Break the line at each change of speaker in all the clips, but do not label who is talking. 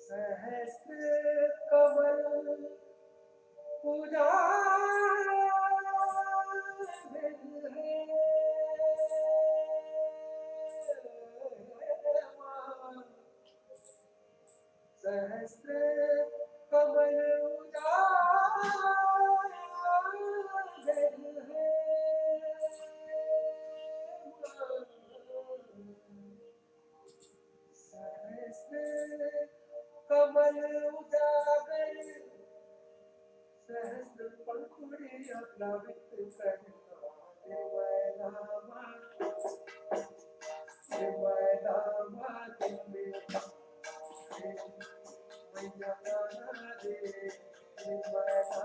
सहस्र कमल उजागर है सहस्र कमल उजागर है सहस्र कमल उजागर सहस्र पंखुड़ियां प्लावित करना दिवाला दिल में मैया रे दिवाला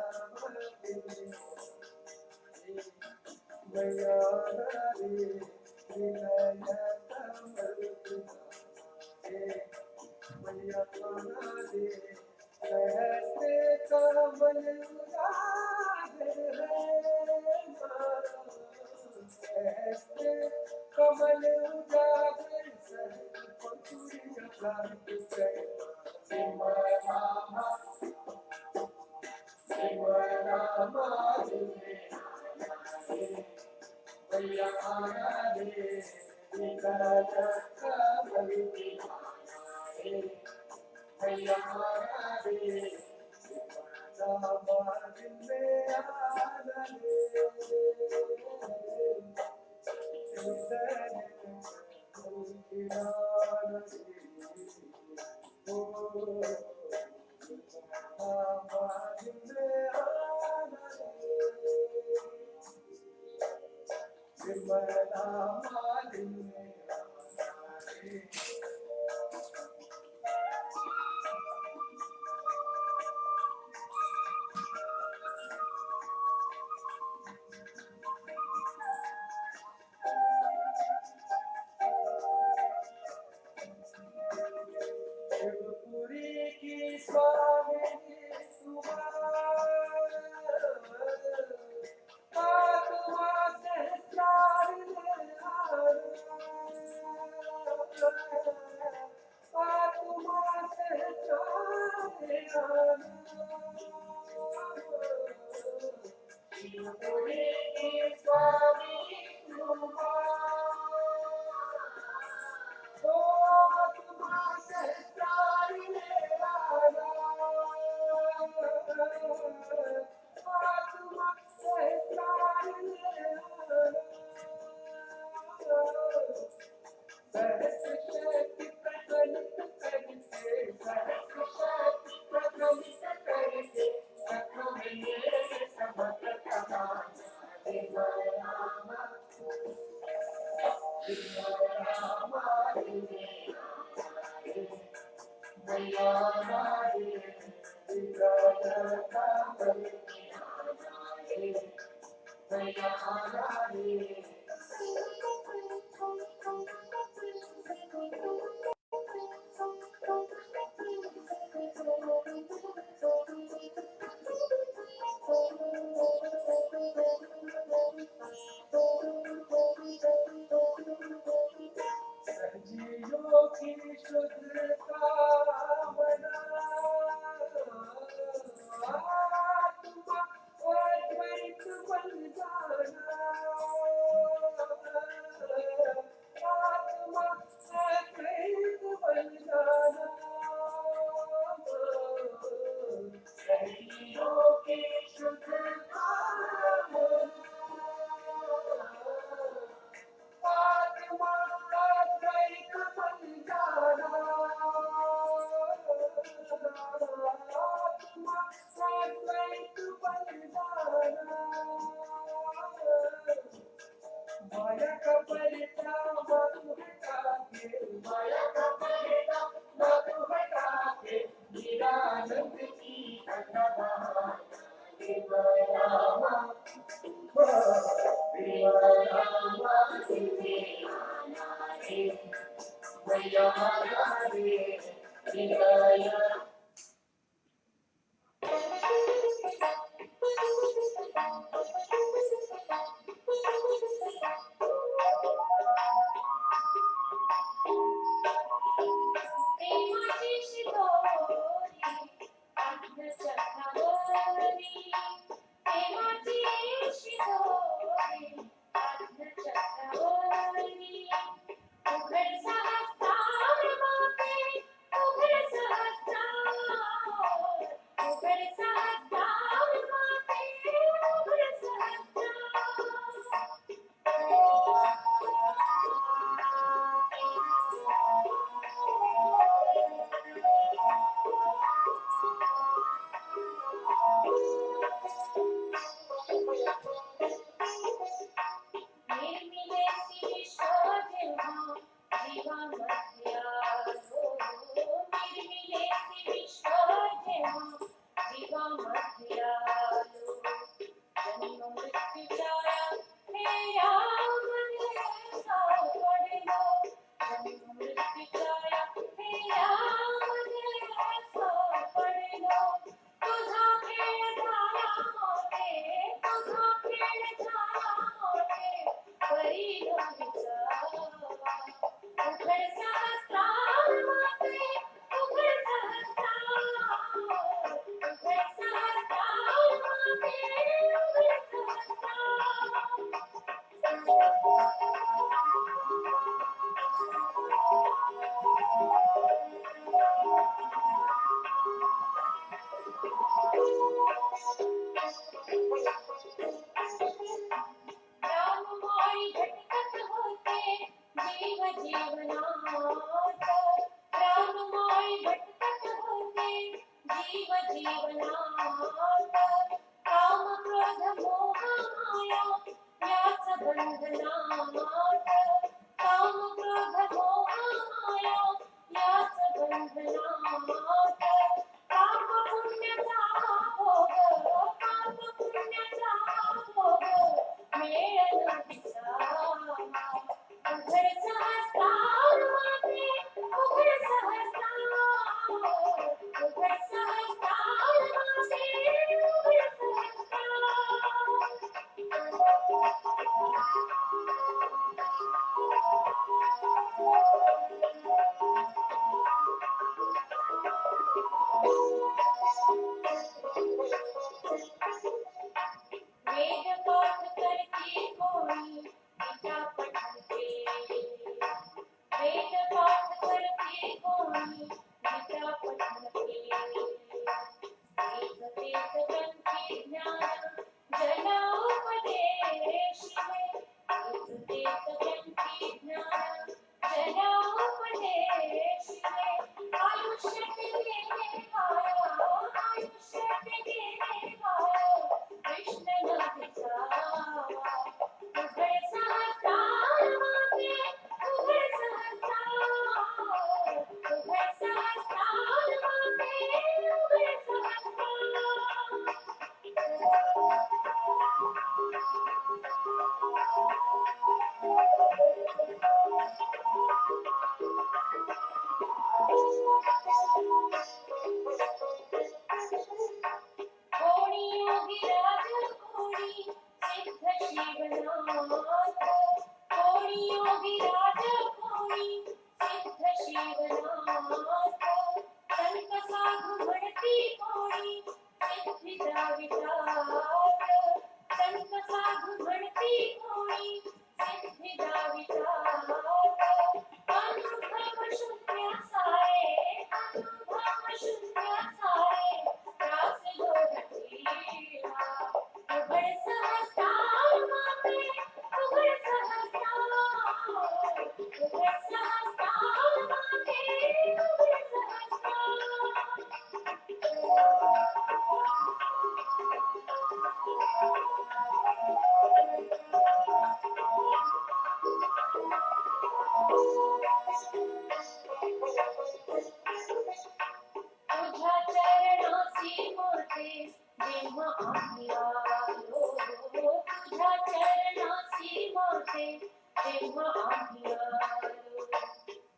दिल में मैया रे दिलाया कमल मैया रे सहस्र कमल उजागर है सहस्र कमल उजागर सहस्र पंखुड़ियां प्लावित करना शिवनामा मैया रे दिलाया कमल मैया रे दिल में आना Puri Swami Rupa Atma Sestari Nirvana Atma Sestari Nirvana Saraswati Prakalit Karite Saraswati Prakalit Karite Sakhamye Samakatama Deva Rama Deva Rama Deva सजियों की शुद्ध कामना आत्मा अद्वैत बन जाना आत्मा अद्वैत बन जाना सजियों की शुद्ध कामना आत्मा अद्वैत बन जाना आत्मा अद्वैत बन जाना माया का परिणाम मधु हटा के माया का परिणाम मधु हटा के निरानंद की घटा बहाना देव रामा देव रामा तुझे आना रे मैया रे विदाया
प्रेमाची शिदोरी आज्ञा चक्रावरी प्रेमाची शिदोरी आज्ञा चक्रावरी उघड सहस्तार माते उघड सहस्तार उघड सहस्तार माते उघड निर्मिलेसी विश्व जेव्हा जीवामध्ये आलो निर्मिलेसी विश्व जेव्हा जीवामध्ये आलो जन्म मृत्यूच्या फेऱ्यामध्ये सापडलो जन्म मृत्यूच्या फेऱ्यामध्ये सापडलो तुझा खेळ झाला मोठे तुझा खेळ झाला मोठे परी गणिता उघड सहस्रार माते उघड सहस्रार उघड सहस्रार माते उघड राममाई भटकत होते जीव जीवनात राममाई भटकत होते जीव जीवनात काम क्रोध मोह माया याच बंधनात काम क्रोध मोह माया याच बंधनात पाप पुण्याचा भोग पाप पुण्याचा भोग मेळ नदीचा उघड सहस्तार माते उघड सहस्तार उघड सहस्तार माते उघड सहस्तार गीता पठन केले एक तेच ग्रंथी ज्ञान जन उपदेशिले एक तेच ग्रंथी ज्ञान जन उपदेशिले आयुष्य देणे वाया आयुष्य देणे वाया कृष्ण न विसावा उघड सहस्त्रार मागे उघड सहस्त्रार उघड सहस्त्रार मागे उघड सहस्त्रार कोणी योगी राज कोणी सिद्ध शिवनाथ कोणी योगी राज कोणी सिद्ध शिवनाथ संत साधू म्हणती कोणी सिद्धिदा विचार संत साधू म्हणती कोणी सिद्धिदा विचार अनुभव शून्य सारे अनुभव शून्य सारे रास जोडतीला उघड सहस्त्रार मागे उघड सहस्त्रार उघड सहस्त्रार मागे उघड सहस्त्रार तुझ्या चरणासी मते जेव्हा आम्ही आलो तुझ्या चरणासी मते जेव्हा आम्ही आलो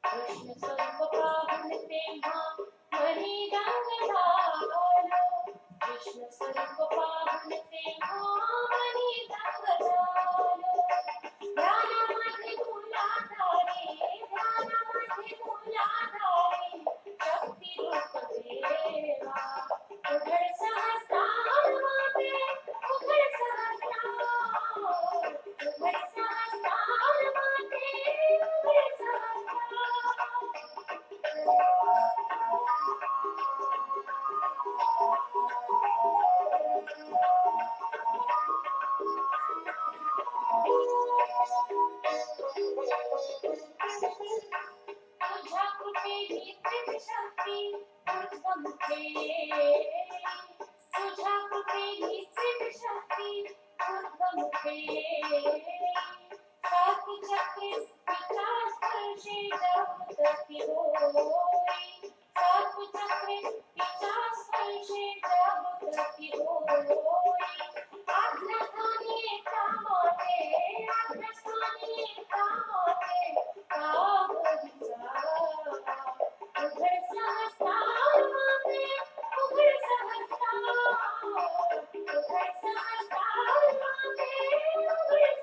कृष्ण स्वरूप पाहून तेव्हा मनी दंग झालो कृष्ण स्वरूप पाहून तेव्हा मनी दंग झालो ध्यानामध्ये मुलाधारी ध्यानामध्ये मुलाधारी शक्ती रूप देवा उघड सहस्त्रार मागे उघड सहस्त्रार उघड सहस्त्रार मागे उघड तुझ्या कृपेची शक्ती ऊर्ध्वमुखे तुझ्या कृपेची शक्ती ऊर्ध्वमुखे सात चक्रे तिच्या स्पर्शे जागृती होई सात चक्रे तिच्या स्पर्शे जागृती होई आज्ञास्थानी एका माते आज्ञास्थानी एका माते उघड सहस्त्रार मागे उघड सहस्त्रार उघड सहस्त्रार मागे उघड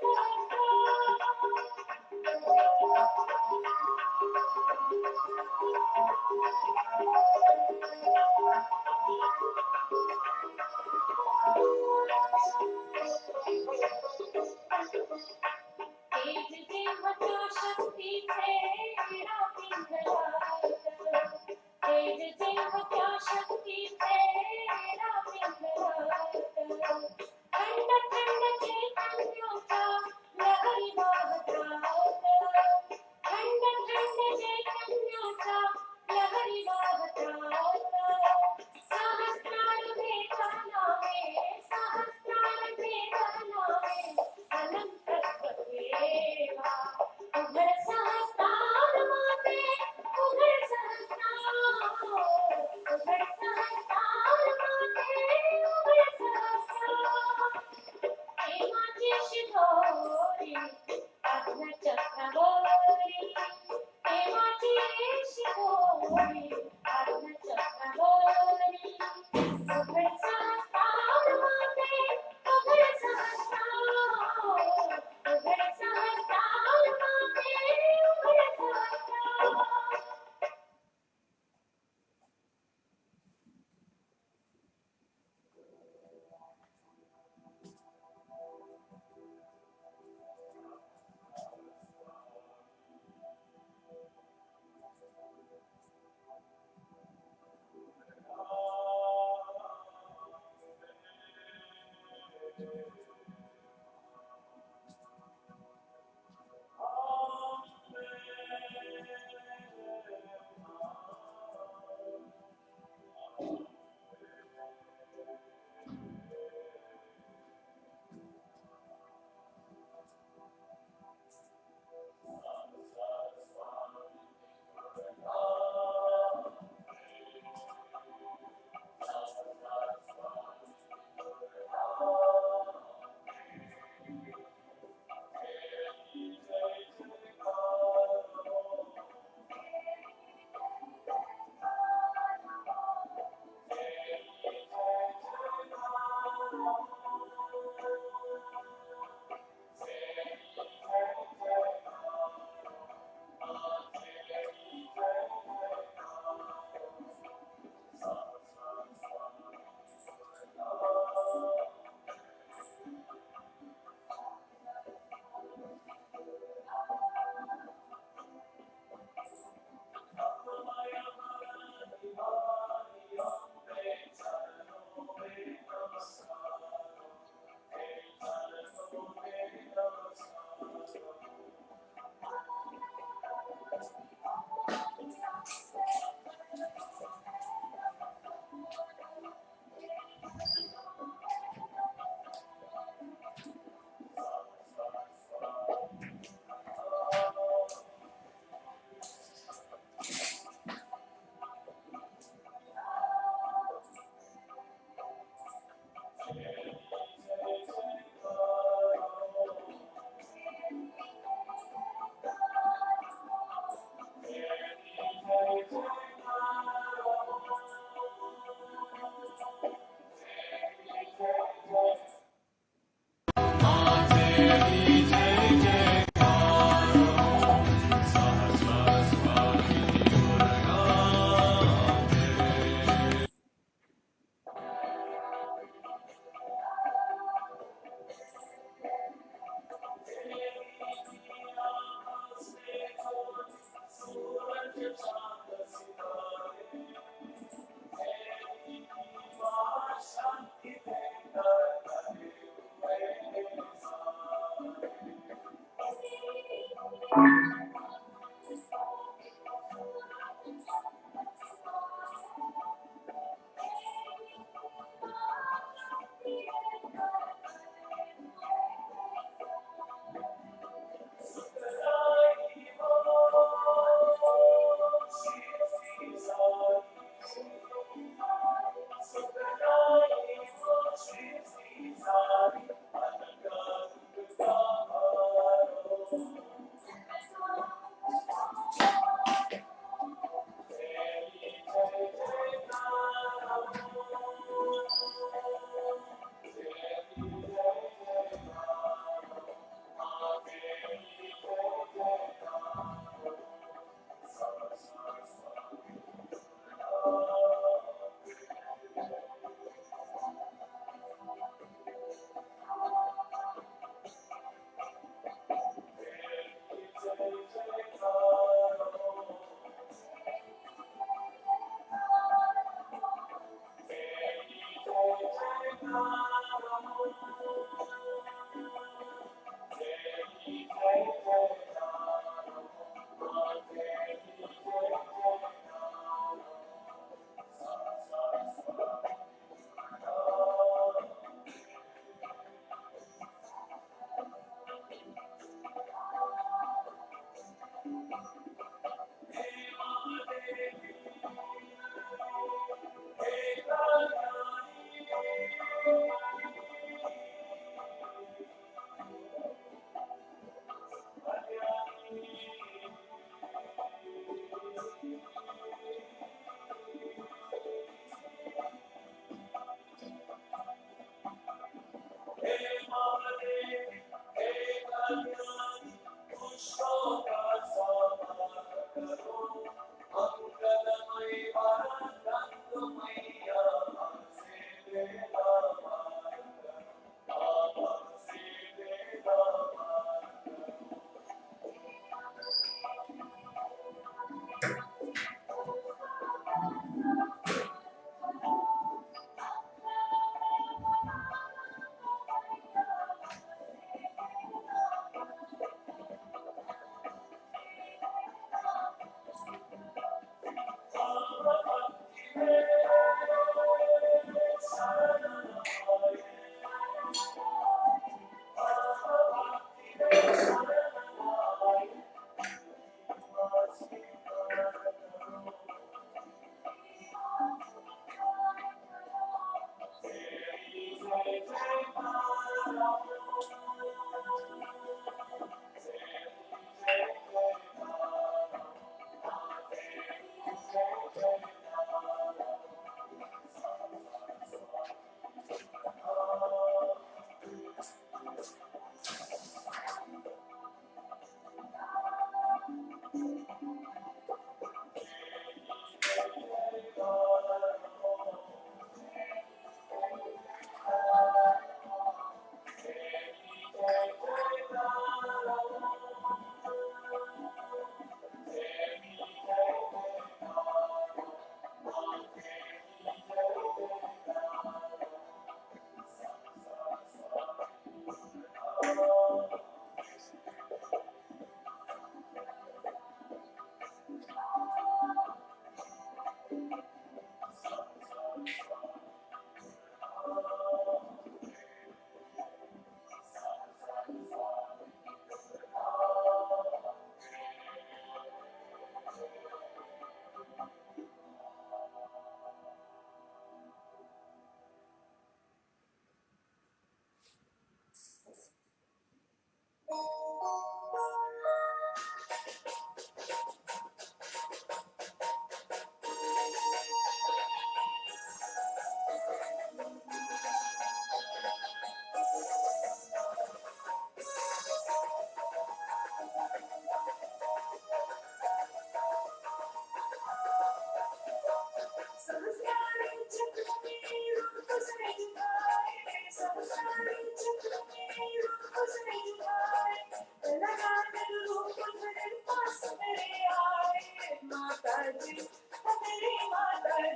तेज जेव्हाच्या शक्तीचे विडा पिंगलात तेज जेव्हाच्या शक्तीचे विडा पिंगलात थंड थंड चैतन्याच्या लहरी वाहतात थंड थंड चैतन्याच्या लहरी वाहतात सहस्त्रार भेदनामे सहस्त्रार भेदनामे अनंत देवा उघड सहस्त्रार मागे उघड सहस्त्रार उघड सहस्त्रार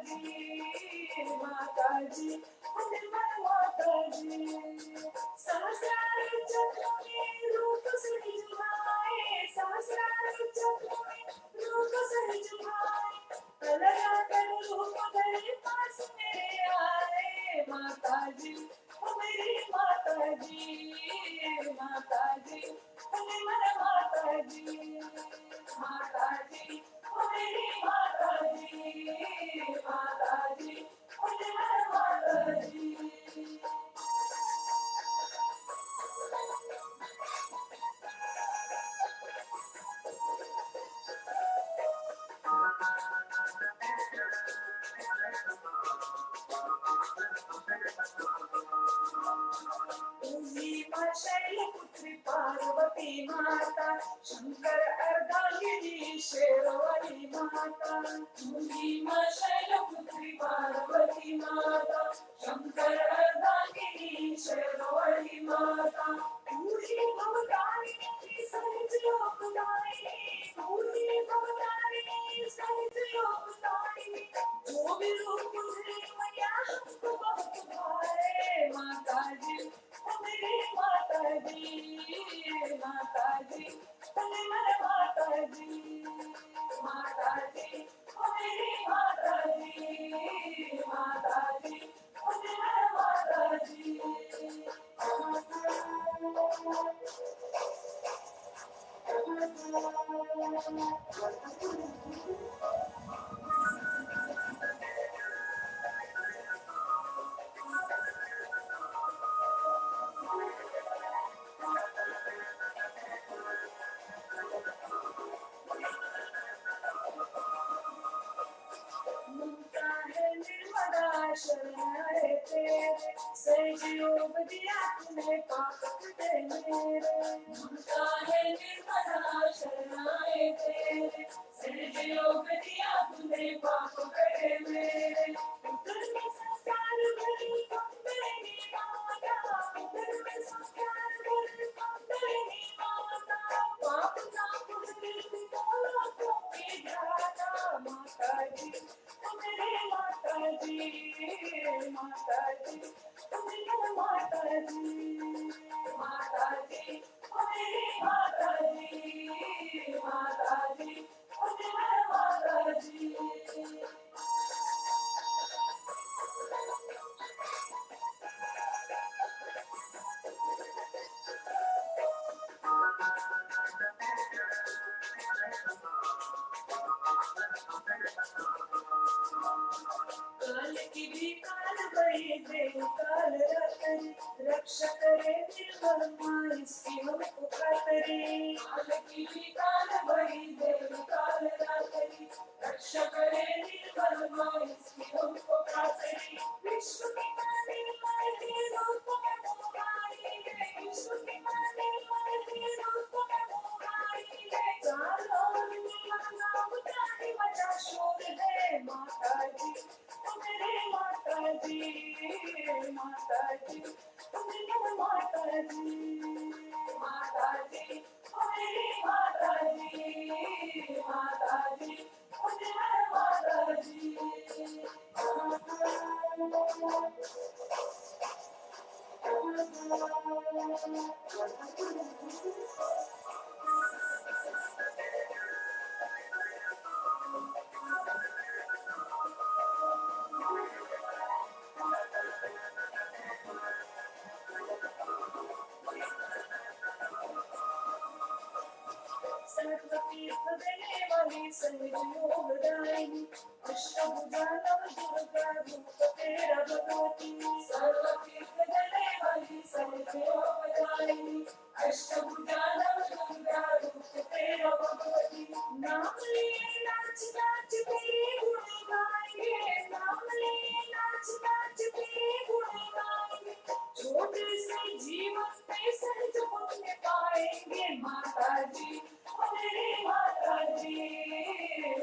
जी माता जी निर्मल माता जी सहस्रार चक्र में रूप सहिजुआए सहस्रार चक्र में रूप सहिजुआए लगा कर रूप धरे पास मेरे आए माता जी ओ मेरी माता जी माता जी निर्मल माता जी माता जी ओ मेरी माता जी माता जी निर्मल माता जी पूर्णिमा शैलपुत्री पार्वती माता शंकर अर्धांगिनी शेरवाली माता पूर्णिमा शैलपुत्री पार्वती माता शंकर अर्धांगिनी शेरवाली माता पूरी भवतारिणी सहज योगदायिनी पूरी भवतारिणी सहज योगदायिनी जो भी रूप धरे मैया हमको बहुत भाए माता जी मेरी माता जी माता जी मेरी माता जी माता जी मेरी माता जी माता जी मेरी माता जी ममता है निर्मला शरणाए तेरे सहयोग दिया तूने पाप कटे मेरे ममता है निर्मला शरणाए तेरे सहयोग दिया तूने पाप कटे मेरे उधर में संसार भरी कंबनी माता उधर में संसार भरी कंबनी माता पाप ना भरी बोला तो की जाता माता जी मेरे माता जी माता जी मेरे माता जी माता जी मेरी माता जी माता जी मेरे माता जी काल की भी काल बड़ी देव काल रतन रक्षा करे निर्मल माँ इसकी हमको खातरी काल की भी काल बड़ी देव काल रतन रक्षा करे निर्मल माँ इसकी हमको खातरी विश्व की माने माने रूप में मोहाई है विश्व की माने माने रूप में मोहाई है चारों दुनिया नाम तारी बजा शोर है माता जी मेरे माता जी माता जी मेरे माता जी माता जी मेरी माता जी माता जी मेरे माता जी सर्वतीर्थ देने वाली संयोगदायिनी अष्टभुजा नवदुर्गा रूप तेरा भगवती सर्वतीर्थ देने वाली संयोगदायिनी अष्टभुजा नवदुर्गा रूप तेरा भगवती नाम लिए नाच नाच के गुण गाएंगे नाम लिए नाच नाच के गुण गाएंगे छोटे से जीवन में सहज पुण्य पाएंगे माता जी मेरी माता जी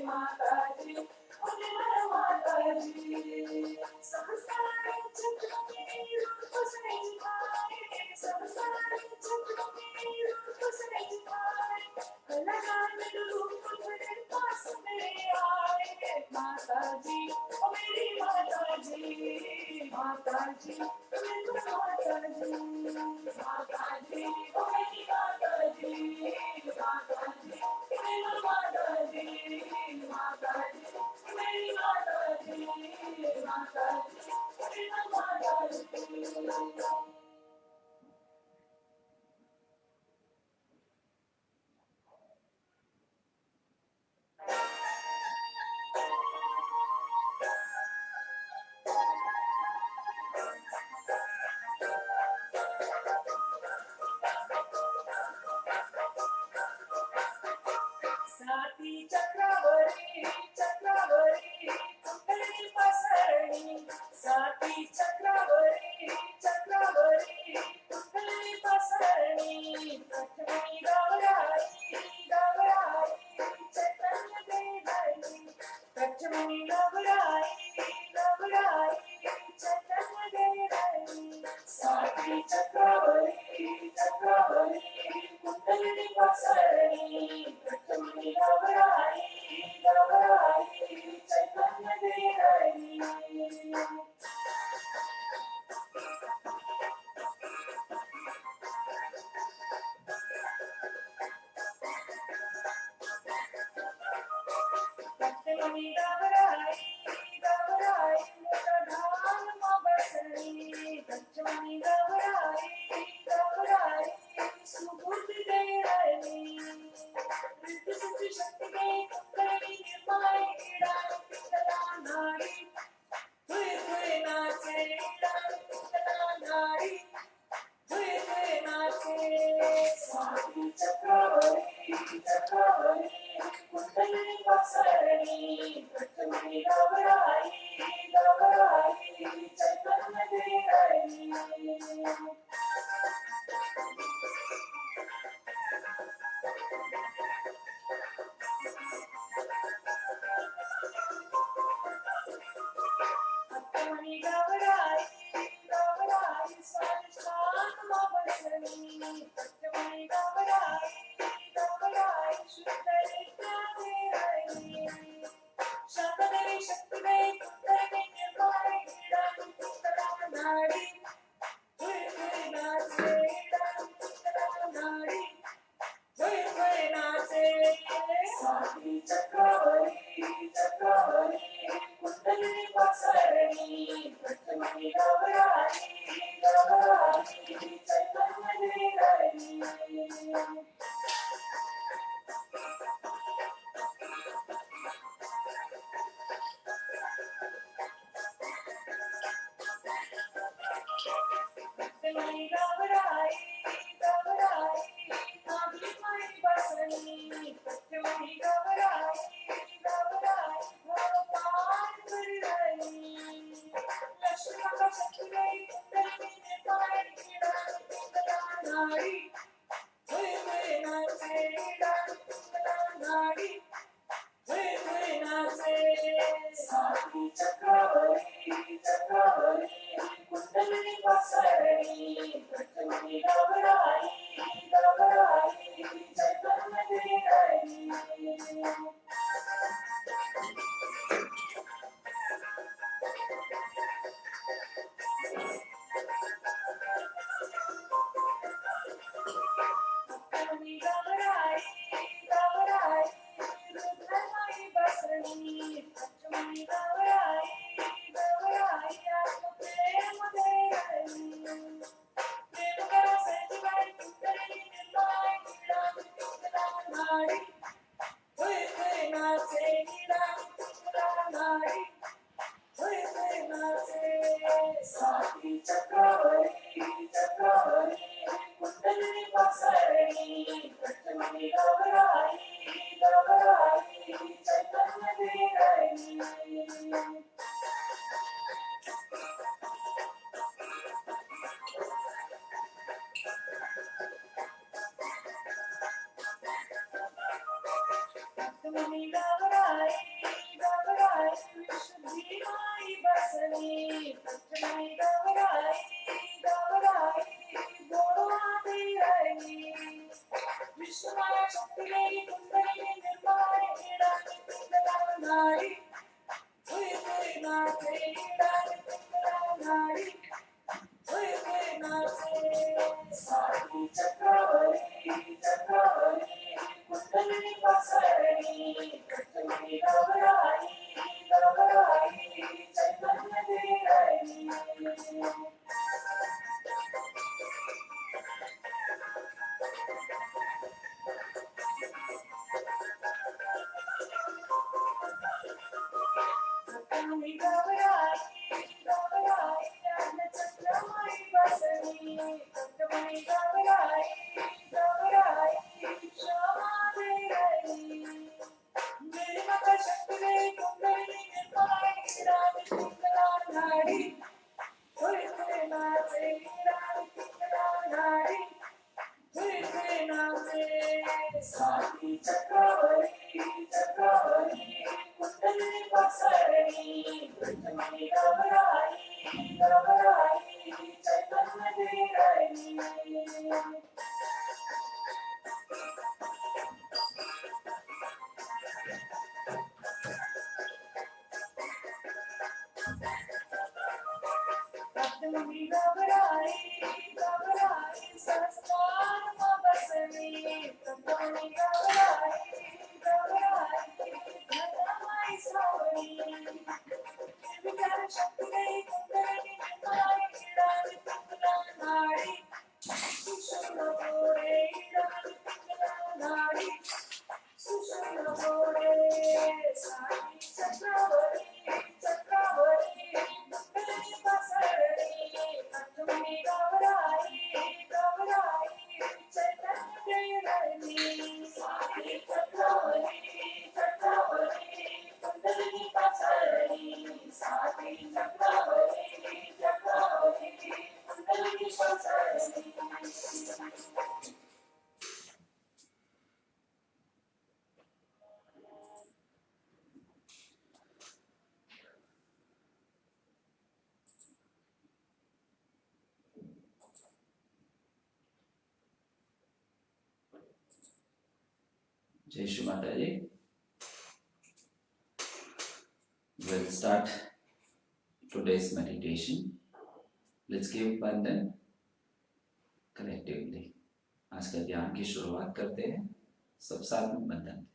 माता जी मेरी माता जी संसार चक्र में रूप सहिजुआए संसार चक्र में रूप सहिजुआए लगान रूप धरे पास मेरे आए माता जी मेरी माताजी माताजी माताजी ओ मेरी माताजी माताजी मेरी माताजी माताजी मेरी माताजी माताजी मेरी माताजी साती चक्रावरी चक्रावरी कुंडली पसरणी साती चक्रावरी चक्रावरी कुंडली पसरणी प्रथमी गौराई गौराई चैतन्य देवाई प्रथमी गौराई गौराई चैतन्य देवाई साती चक्रावरी चक्रावरी कुंडली पसरणी प्रथमी गौराई गौराई चैतन्य देवाई प्रथमी गौराई गौराई मूलधाम बसणी प्रथमी गौराई गौराई सुबुद्ध देवाई ऋतुसुख शक्ति के कुंडली निर्माय ईडान पिंगला नाड़ी हुए हुए नाचे ईडान पिंगला नाड़ी हुए हुए नाचे साती चक्रावरी चक्रावरी कुंडली पसरणी प्रथमी गौराई गौराई चैतन्य देवाई प्रथमी गौराई गौराई स्वादिष्टान बसणी प्रथमी गौराई गौराई शुद्ध नित्या देवाई शांतदेवी शक्तिदेवी कुंडली निर्माय ईडान पिंगला नाडी हुए हुए नाचे ईडान पिंगला नाडी हुए हुए नाचे साती चक्रावरी चक्रावरी कुंडली पसरणी प्रथमी गौराई गौराई चैतन्य देवाई प्रथमी गौराई गौराई नागीमाई बसणी प्रथमी गौराई गौराई भगवान करणी लक्ष्मण शक्तिदेवी कुंडली निर्माय ईडान पिंगला नाडी हुए हुए नाचे ईडान पिंगला नाडी हुए हुए नाचे साती चक्रावरी चक्रावरी कुंडली पसरणी प्रथमी गौराई गौराई चैतन्य देवाई प्रथमी गौराई गौराई रुद्रमाई बसणी प्रथमी गौराई गौराई आत्मप्रेम देवाई प्रेम करा सजीवाई कुंडली निर्माय ईडान पिंगला नाडी हुए हुए नाचे ईडान पिंगला नाडी हुए हुए नाचे साती चक्रावरी चक्रावरी कुंडली पसरणी प्रथमी गौराई गौराई चैतन्य देवाई प्रथमी गौराई गौराई विशुद्धि माई बसणी प्रथमी गौराई गौराई गोडवा देवाई विष्णुमाया शक्तिदेवी कुंडली निर्माय ईडान पिंगला नाडी हुए हुए नाचे ईडान पिंगला नाडी घबराई थोड़े थोड़े नाचे रानी पिंगला नाड़ी थोड़े थोड़े नाचे साथी चक्रवर्ती चक्रवर्ती कुंडली पसरनी कंठमणि घबराई घबराई चैतन्य दे रही कंठमणि घबराई घबराई संस्कार में बसनी कंठमणि घबराई घबराई घनमय सावनी विचार शक्ति गई कुंडली निर्मलाई इड़ानी पिंगला नाड़ी सुषुम्ना गोरे इड़ानी पिंगला नाड़ी सुषुम्ना गोरे साथी चक्रवर्ती चक्रवर्ती कुंडली पसरनी कंठमणि घबराई घबराई चैतन्य दे रही साथी चक्रवर्ती चक्रवर्ती कुंडली पसरनी साथी चक्रवर्ती चक्रवर्ती कुंडली पसरनी
Jai Shri Mataji. We'll start today's meditation. Let's give Vandan collectively. आज का ध्यान की शुरुआत करते हैं सब साथ में बंधन।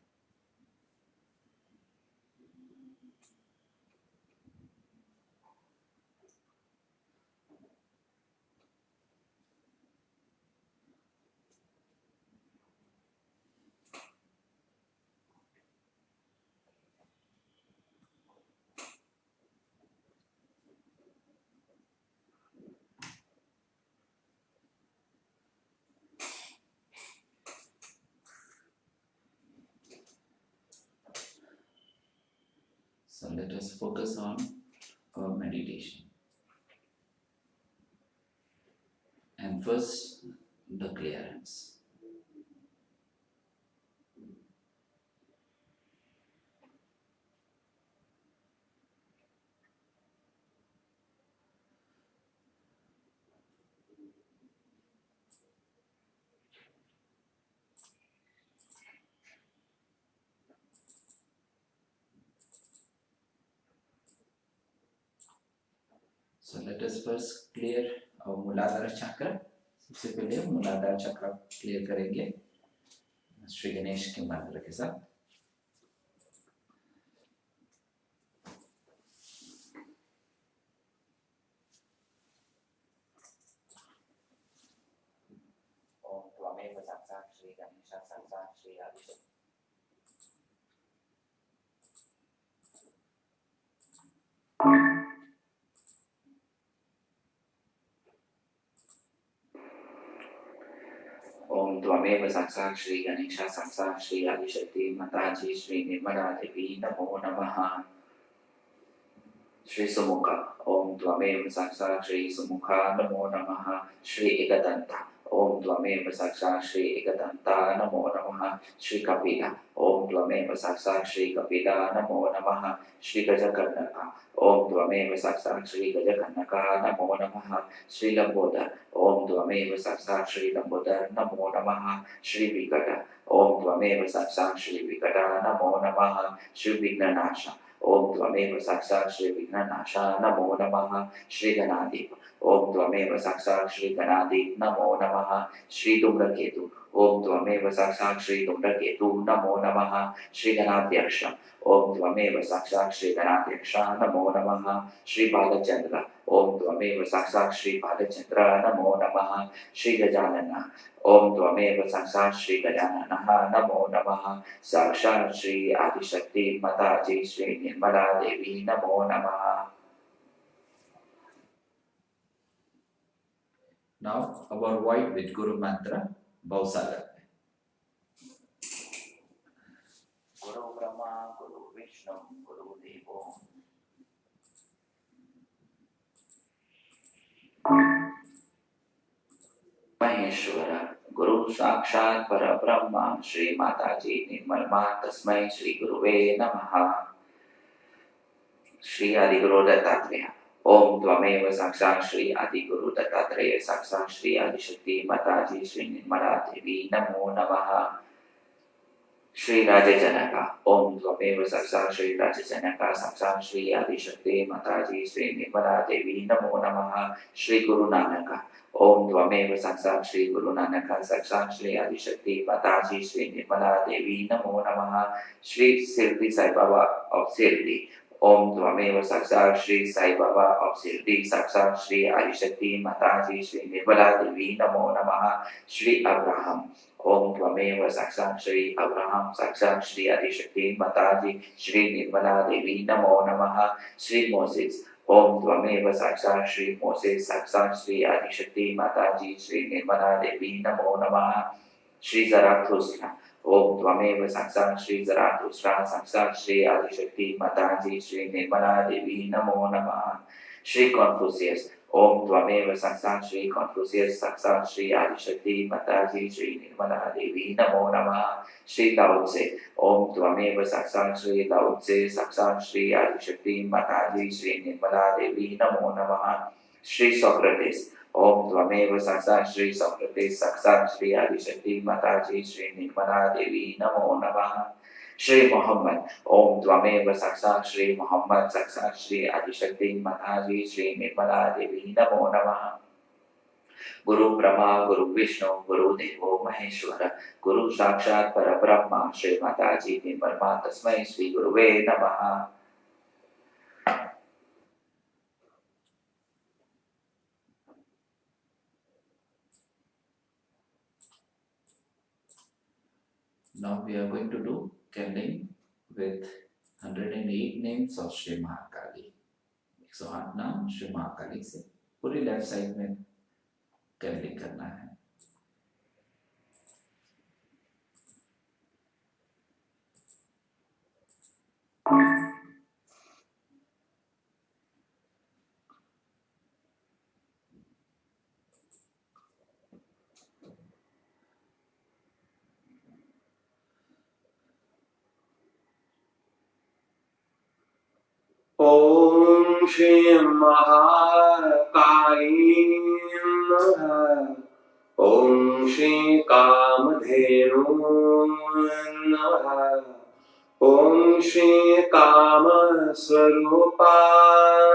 So let us focus on our meditation. And first, the clearance. So let us first clear our Muladhara chakra. सबसे पहले मूलाधार चक्र क्लियर करेंगे श्री गणेश के मंत्र के साथ। ओम त्वमेव साक्षात् श्री गणेश साक्षात् श्री आदिशक्ति। ओम त्वमेव साक्षात् श्री गणेश साक्षात् श्री आदिशक्ति माताजी श्री निर्मला देवी नमो नमः। श्री सुमुखा ओम त्वमेव साक्षात् श्री सुमुखा नमो नमः। श्री एकदंता ओम त्वमेव साक्षात् श्री एकदंता नमो नमः। श्री कपिला ओम त्वमेव साक्षात् श्री कपिला नमो नमः। श्री गजकर्णका ओम त्वमेव साक्षात् श्री गजकर्णका नमो नमः। श्री लंबोदर ओम त्वमेव साक्षात् श्री लंबोदर नमो नमः। श्री विकट ओम त्वमेव साक्षात् श्री विकट नमो नमः। श्री विघ्ननाश ओम त्वमेव साक्षात् श्री विघ्ननाशा नमो नमः। श्री गणाधिप ओम त्वमेव साक्षात् श्री गणाधिप नमो नमः। श्री धूम्रकेतु ओम त्वमेव साक्षात् श्री धूम्रकेतु नमो नमः। श्री गणाध्यक्ष ओम त्वमेव साक्षात् श्री गणाध्यक्ष नमो नमः। श्री बालचंद्र ओम त्वमेव साक्षात् श्री बालचंद्र नमो नमः। श्री गजानन ओम त्वमेव साक्षात् श्री गजाननः नमो नमः। साक्षात् श्री आदिशक्ति माताजी श्री निर्मला देवी नमो नमः। Now our white with Guru mantra Bausagar. Guru Brahma, Guru Vishnu, Guru Devo गुरु साक्षात् परब्रह्म श्री माताजी निर्मलमा तस्मै श्री गुरुवे नमः। श्री आदिगुरु दत्तात्रेय। ओम त्वमेव साक्षात् श्री आदिगुरु दत्तात्रेय साक्षात् श्री आदिशक्ति माताजी श्री निर्मला देवी नमो नमः। श्री राजजनका। ओम त्वमेव साक्षात् श्री राजजनका साक्षात् श्री आदिशक्ति माताजी श्री निर्मला देवी नमो नमः। श्री गुरु नानक। ओम त्वमेव साक्षात् श्री गुरु नानक साक्षात् श्री आदिशक्ति माताजी श्री निर्मला देवी नमो नमः। श्री शिरडी साई बाबा ऑफ शिरडी। ओम त्वमेव साक्षात् श्री साई बाबा ऑफ शिरडी साक्षात् श्री आदिशक्ति माताजी श्री निर्मला देवी नमो नमः। श्री अब्राहम। ओम त्वमेव साक्षात् श्री अब्राहम साक्षात् श्री आदिशक्ति माताजी श्री निर्मला देवी नमो नमः। श्री मोसेस। ओम त्वमेव साक्षात् श्री मोसेस साक्षात् श्री आदिशक्ति माताजी श्री निर्मला देवी नमो नमः। श्री ज़राथुस्tra। ओम त्वमेव साक्षात् श्री ज़राथुस्tra साक्षात् श्री आदिशक्ति माताजी श्री निर्मला देवी नमो नमः। श्री कॉन्फ्यूशियस। ओम त्वमेव साक्षात् श्री कॉन्फ्यूशियस साक्षात् श्री आदिशक्ति माताजी श्री निर्मला देवी नमो नमः। श्री लाओ त्से। ओम त्वमेव साक्षात् श्री लाओ त्से साक्षात् श्री आदिशक्ति माताजी श्री निर्मला देवी नमो नमः। श्री सोक्रेटिस। ओम त्वमेव साक्षात् श्री सोक्रेटिस साक्षात् श्री आदिशक्ति माताजी श्री निर्मला देवी नमो नमः। श्री मोहम्मद। ओम त्वमेव साक्षात् श्री मोहम्मद साक्षात् श्री आदिशक्ति माताजी श्री निर्मला देवी नमो नमः। गुरु ब्रह्मा गुरु विष्णु गुरु देवो महेश्वर गुरु साक्षात् परब्रह्म श्री माताजी निर्मलमा तस्मै श्री गुरुवे नमः। Now we are going to do candling with 108 names of Shri Mahakali। 108 नाम श्री महाकाली से पूरी लेफ्ट साइड में कैंडलिंग करना है।
ओम श्री महाकाली नमः। ओम श्री कामधेनु नमः। ओम श्री काम स्वरूपा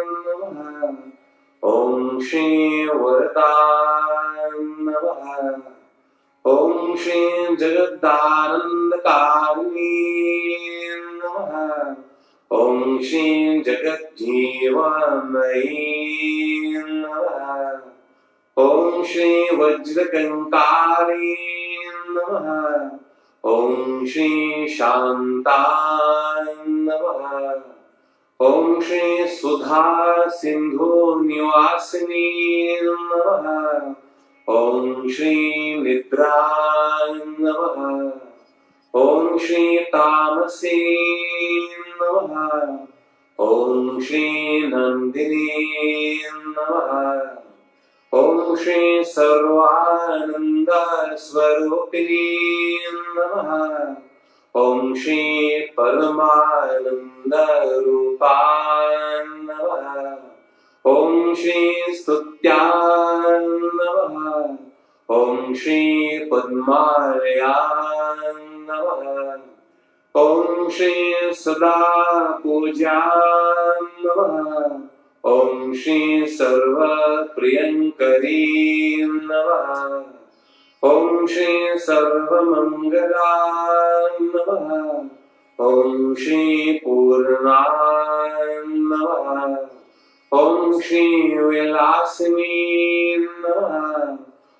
नमः। ओम श्री वरदा नमः। ओम श्री जगदानंदकारिणी नमः। ओम श्री जगज्जीवमयी नमः। ओम श्री वज्रकंकारी नमः। ओम श्री शांताय नमः। ओम श्री सुधा सिंधु निवासिनी नमः। ओम श्री निद्राय नमः। ओम श्री तामसी नमः। ओम श्री नंदिनी नमः। ओम श्री सर्वानंद स्वरूपिणी नमः। ओम श्री परमानंद रूपाय नमः। ओम श्री स्तुत्याय नमः। ओम श्री पद्मालयाय नमः। ओम श्री सदा पूज्याय नमः। ओम श्री सर्व प्रियंकरी नमः। ओम श्री सर्वमंगलाय नमः। ओम श्री पूर्णाय नमः। ओम श्री विलासिनी नमः।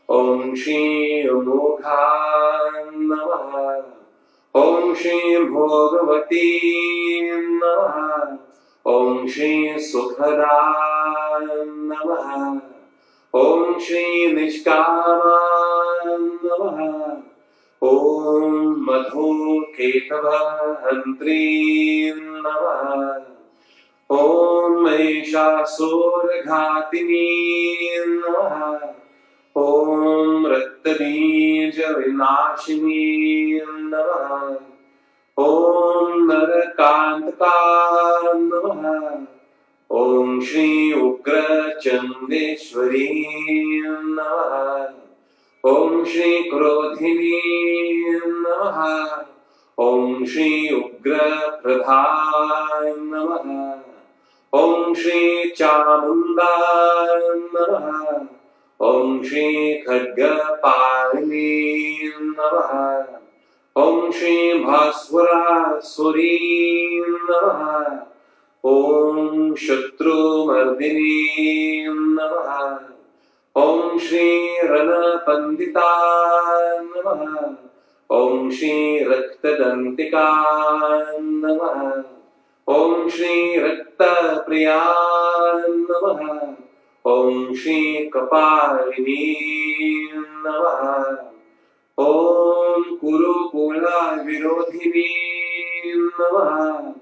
ओम श्री मोघाय नमः। ओम श्री भोगवती नमः। ओम श्री सुखदाय नमः। ओम श्री निष्कामाय नमः। ओम मधु केतव हंत्री नमः। ओम महिषासुर घातिनी नमः। ॐ रक्तबीजविनाशिनी नमः। ॐ नरकान्तकाय नमः। ॐ श्री उग्रचण्डेश्वरी नमः। ॐ श्री क्रोधिनी नमः। ॐ श्री उग्रप्रधाय नमः। ॐ श्री चामुण्डाय नमः। ॐ श्री खड्गपालिनी नमः। ॐ श्री भास्वरासुरी नमः। ॐ शत्रुमर्दिनी नमः। ॐ श्री रणपण्डिताय नमः। ॐ श्री रक्तदन्तिकाय नमः। ॐ श्री रक्तप्रियाय नमः। ॐ श्री कपालिनी नमः। ॐ कुरुकुलविरोधिनी नमः।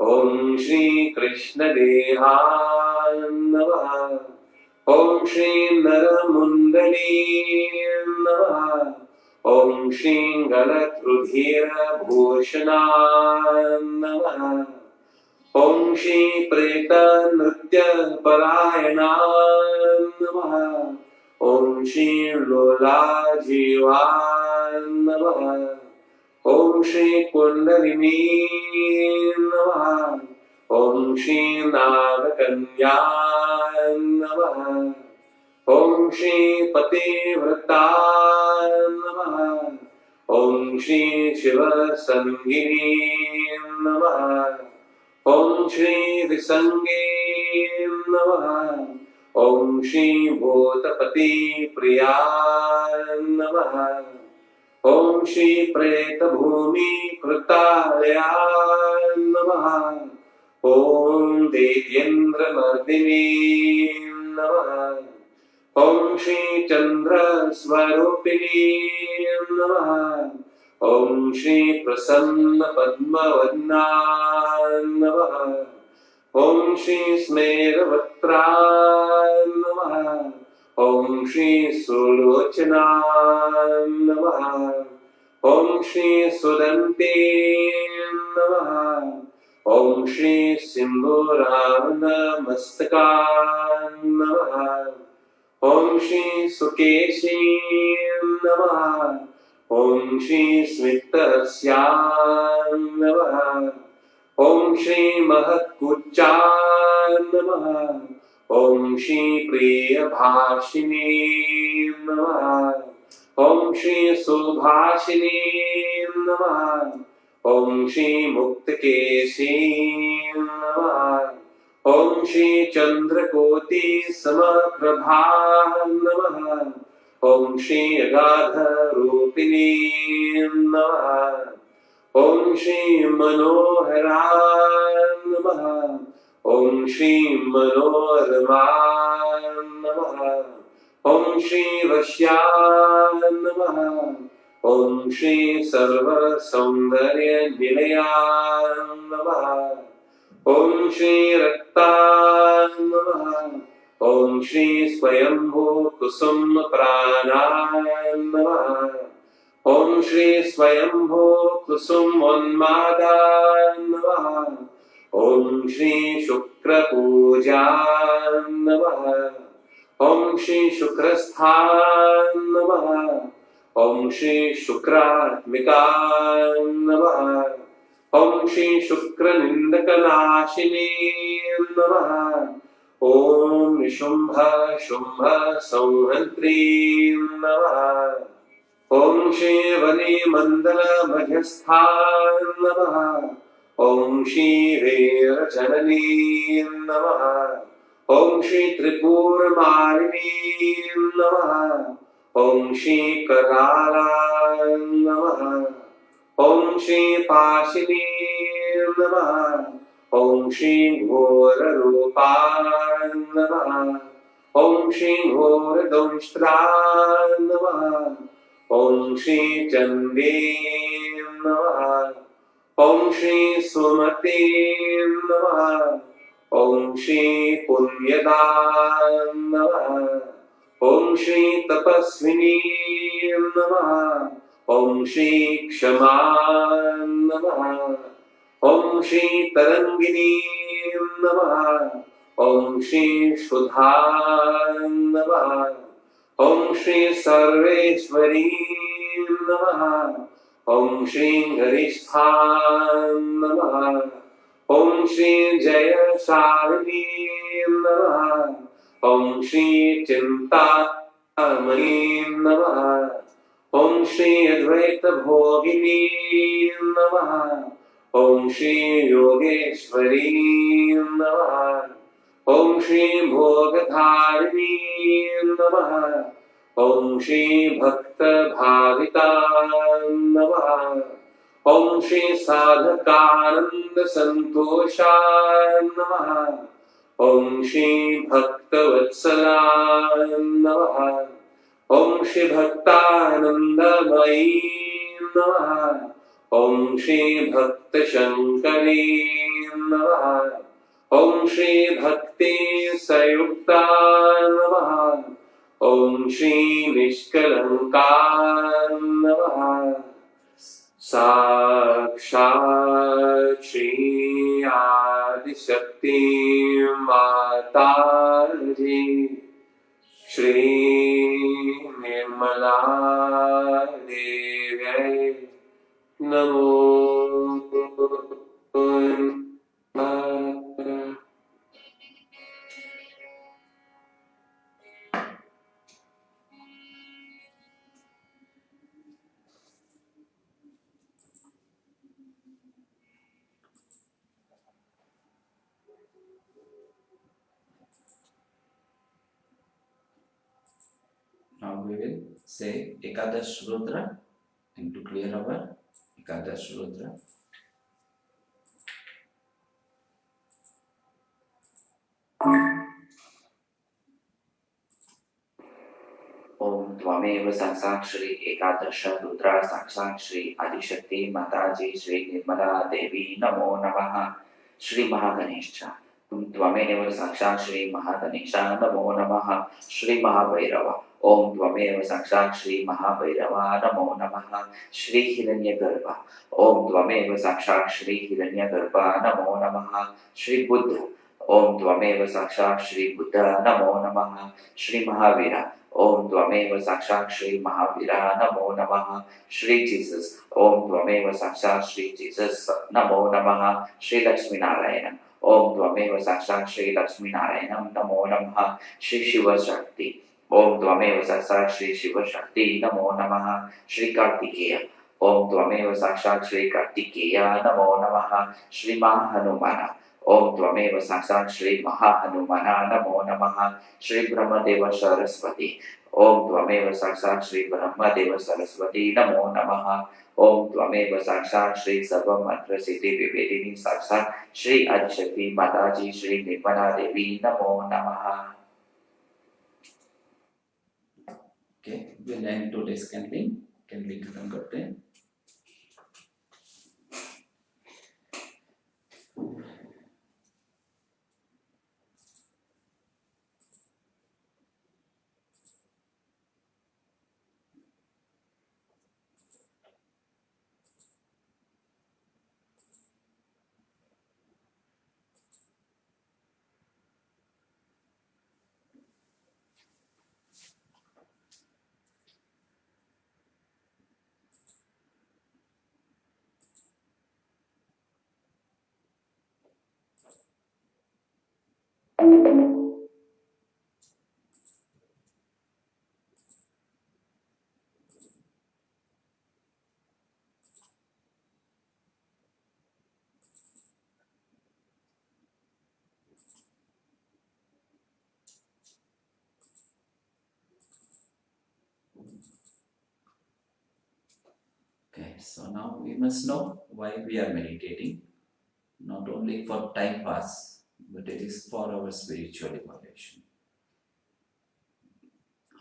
ॐ श्री कृष्णदेहाय नमः। ॐ श्री नरमुण्डली नमः। ॐ श्री गलद्रुधिरभूषणाय नमः। ॐ श्री प्रेतनृत्यपरायणाय नमः। ॐ श्री लोलाजीवाय नमः। ॐ श्री कुण्डलिनी नमः। ॐ श्री नागकन्याय नमः। ॐ श्री पतिव्रताय नमः। ॐ श्री शिवसंगिनी नमः। ॐ श्री विसंगे नमः। ॐ श्री भूतपति प्रियाय नमः। ॐ श्री प्रेतभूमि कृतायाय नमः। ॐ दैत्येन्द्रमर्दिनी नमः। ॐ श्री चन्द्रस्वरूपिणी नमः। ॐ श्री प्रसन्नपद्मवर्णाय नमः। ॐ श्री स्मेरवक्त्राय नमः। ॐ श्री सुलोचनाय नमः। ॐ श्री सुदन्ते नमः। ॐ श्री सिंधूरारुणमस्तकाय नमः। ॐ श्री सुकेशी नमः। ॐ श्री स्मितस्याय नमः। ॐ श्री महत्कुच्चाय नमः। ॐ श्री प्रियभाषिणी नमः। ॐ श्री सुभाषिणी नमः। ॐ श्री मुक्तकेशी नमः। ॐ श्री चन्द्रकोटि समप्रभा नमः। ॐ श्री अगाधरूपिणी नमः। ॐ श्री मनोहराय नमः। ॐ श्री मनोरमाय नमः। ॐ श्री वश्याय नमः। ॐ श्री सर्वसौन्दर्यनिलयाय नमः। ॐ श्री रक्ताय नमः। ॐ श्री स्वयंभू कुसुम प्राणाय नमः। ॐ श्री स्वयंभू कुसुमोन्मादाय नमः। ॐ श्री शुक्रपूजाय नमः। ॐ श्री शुक्रस्थाय नमः। ॐ श्री शुक्रात्मिकाय नमः। ॐ श्री शुक्रनिन्दकनाशिनी नमः। ॐ निशुम्भ शुम्भ संहन्त्री नमः। ॐ श्री वलिमण्डलमध्यस्थाय नमः। ॐ श्री वीरजननी नमः। ॐ श्री त्रिपुरमालिनी नमः। ॐ श्री करालाय नमः। ॐ श्री पाशिनी नमः। ॐ श्री घोररूपाय नमः। ॐ श्री घोरदंष्ट्राय नमः। ॐ श्री चण्डे नमः। ॐ श्री सुमते नमः। ॐ श्री पुण्यदाय नमः। ॐ श्री तपस्विनी नमः। ॐ श्री क्षमा नमः। ॐ श्री तरंगिनी नमः। ॐ श्री सुधा नमः। ॐ श्री सर्वेश्वरी नमः। ॐ श्री गरिष्ठा नमः। ॐ श्री जयशालिनी नमः। ॐ श्री चिन्तामणि नमः। ॐ श्री अद्वैत भोगिनी नमः। ॐ श्री योगेश्वरी नमः। ॐ श्री भोगधारिणी नमः। ॐ श्री भक्तभाविता नमः। ॐ श्री साधकानंद संतोषा नमः। ॐ श्री भक्तवत्सला नमः। ॐ श्री भक्तानंदमयी नमः। ॐ श्री भक्तशंकरी नमः। ॐ श्री भक्ति संयुक्ता नमः। ॐ श्री निष्कलंका नमः। साक्षात् श्री आदिशक्ति माता जी श्री निर्मला देव्यै नमो नमः।
Now we will say Ekadash Rudra and to clear our Ekadash Rudra. ओम त्वमेव साक्षात् श्री एकादश रुद्रा साक्षात् श्री आदिशक्ति माताजी श्री निर्मला देवी नमो नमः। श्री महागणेश त्वमेव साक्षात् श्री महागणेश नमो नमः। श्री महाभैरव ओम त्वमेव साक्षात् श्री महाभैरव नमो नमः। श्री हिरण्यगर्भ ओम त्वमेव साक्षात् श्री हिरण्यगर्भ नमो नमः। श्री बुद्ध ओम त्वमेव साक्षात् श्री बुद्ध नमो नमः। श्री महावीर ओम त्वमेव साक्षात् श्री महावीरा नमो नमः। श्री जीसस ओम त्वमेव साक्षात् श्री जीसस नमो नमः। श्री लक्ष्मी नारायण ओम त्वमेव साक्षात् श्री लक्ष्मी नारायण नमो नमः। श्री शिव शक्ति ओम त्वमेव साक्षात् श्री शिव शक्ति नमो नमः। श्री कार्तिकेय ओम त्वमेव साक्षात् श्री कार्तिकेय नमो नमः। श्री महाहनुमान ओम त्वमेव साक्षात् श्री महाहनुमान नमो नमः। श्री ब्रह्मदेव सरस्वती ओम त्वमेव साक्षात् श्री ब्रह्मदेव सरस्वती नमो नमः। ओम त्वमेव साक्षात् श्री सर्वमंत्र सिद्धि विभेदिनी साक्षात् श्री आदिशक्ति माताजी श्री निर्मला देवी नमो नमः। Okay, we'll end today's candling. Candling खत्म करते हैं। Okay, so now we must know why we are meditating, not only for time pass, but it is for our spiritual evolution.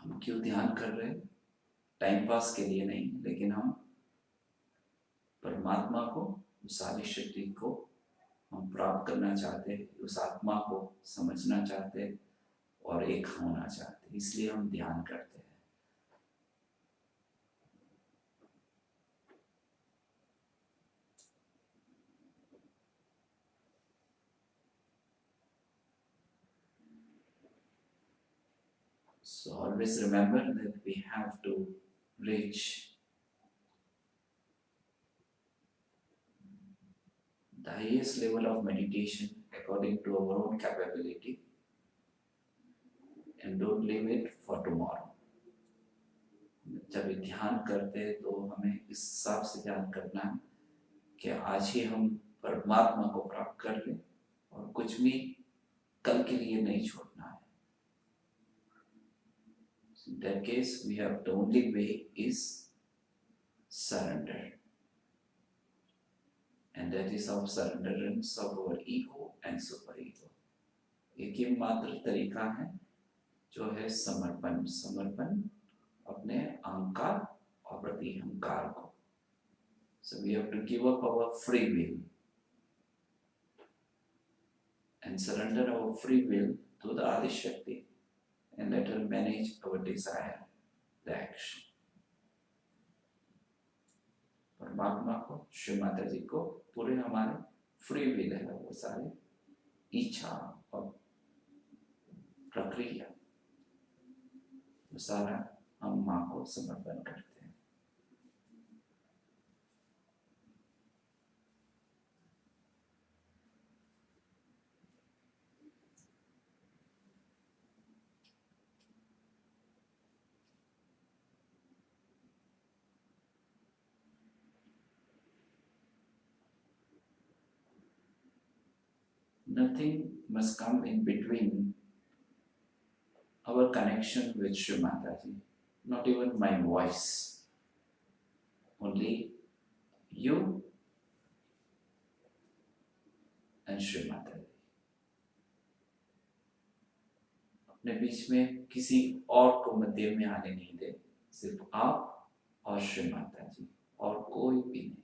हम क्यों ध्यान कर रहे हैं? टाइम पास के लिए नहीं, लेकिन हम परमात्मा को, उस आदि शक्ति को हम प्राप्त करना चाहते हैं, उस आत्मा को समझना चाहते हैं, और एक होना चाहते हैं, इसलिए हम ध्यान करते हैं। So always remember that we have to reach the highest level of meditation according to our own capability and don't leave it for tomorrow. जब ध्यान करते हैं तो हमें इस हिसाब से ध्यान करना है कि आज ही हम परमात्मा को प्राप्त कर लें और कुछ भी कल के लिए नहीं छोड़ना है. In that case, we have the only way is surrender, and that is our surrenderance of our ego and superego. एक ही मात्र तरीका है जो है समर्पण. समर्पण अपने अहंकार और प्रति अहंकार को. So we have to give up our free will and surrender our free will to the Adi Shakti and let her manage our desire, the action. परमात्मा को, श्री माता जी को पूरे हमारे फ्री विल है, वो सारे इच्छा और प्रक्रिया वो सारा हम माँ को समर्पण करते हैं. Nothing must come in between our connection with Shri Mataji. Not even my voice. Only you and Shri Mataji. अपने बीच में किसी और को मध्य में आने नहीं दे. सिर्फ आप और श्री माताजी और कोई भी नहीं.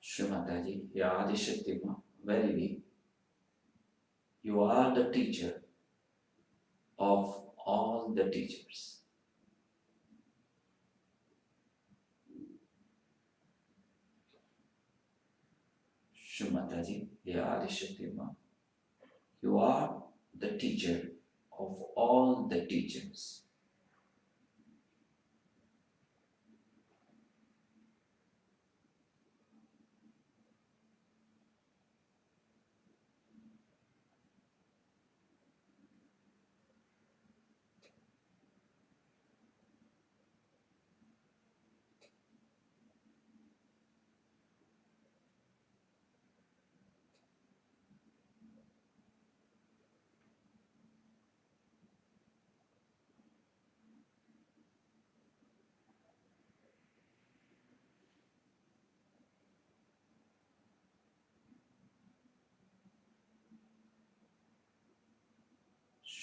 Shri Mataji, Ya Adi Shakti Ma, verily, you are the teacher of all the teachers. Shri Mataji, Ya Adi Shakti Ma, you are the teacher of all the teachers.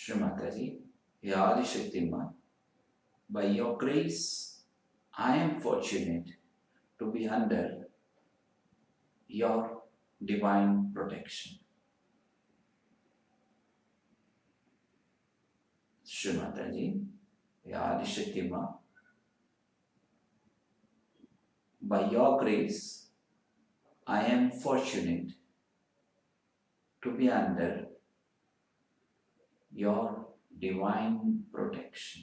Shri Mataji, Ya Adi Shakti Ma, by your grace, I am fortunate to be under your divine protection. Shri Mataji, Ya Adi Shakti Ma, by your grace, I am fortunate to be under your divine protection.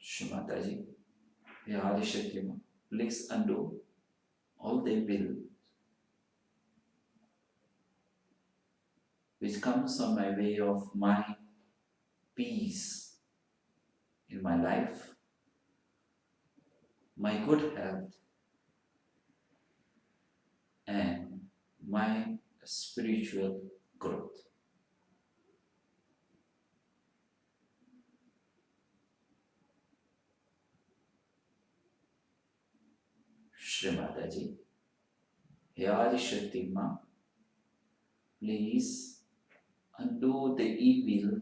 Shri Mataji, Hey Adi Shakti Ma, please undo all the will which comes on my way of my peace in my life, my good health, and my spiritual growth. Shri Mataji, Hey Adi Shakti Ma, please undo the evil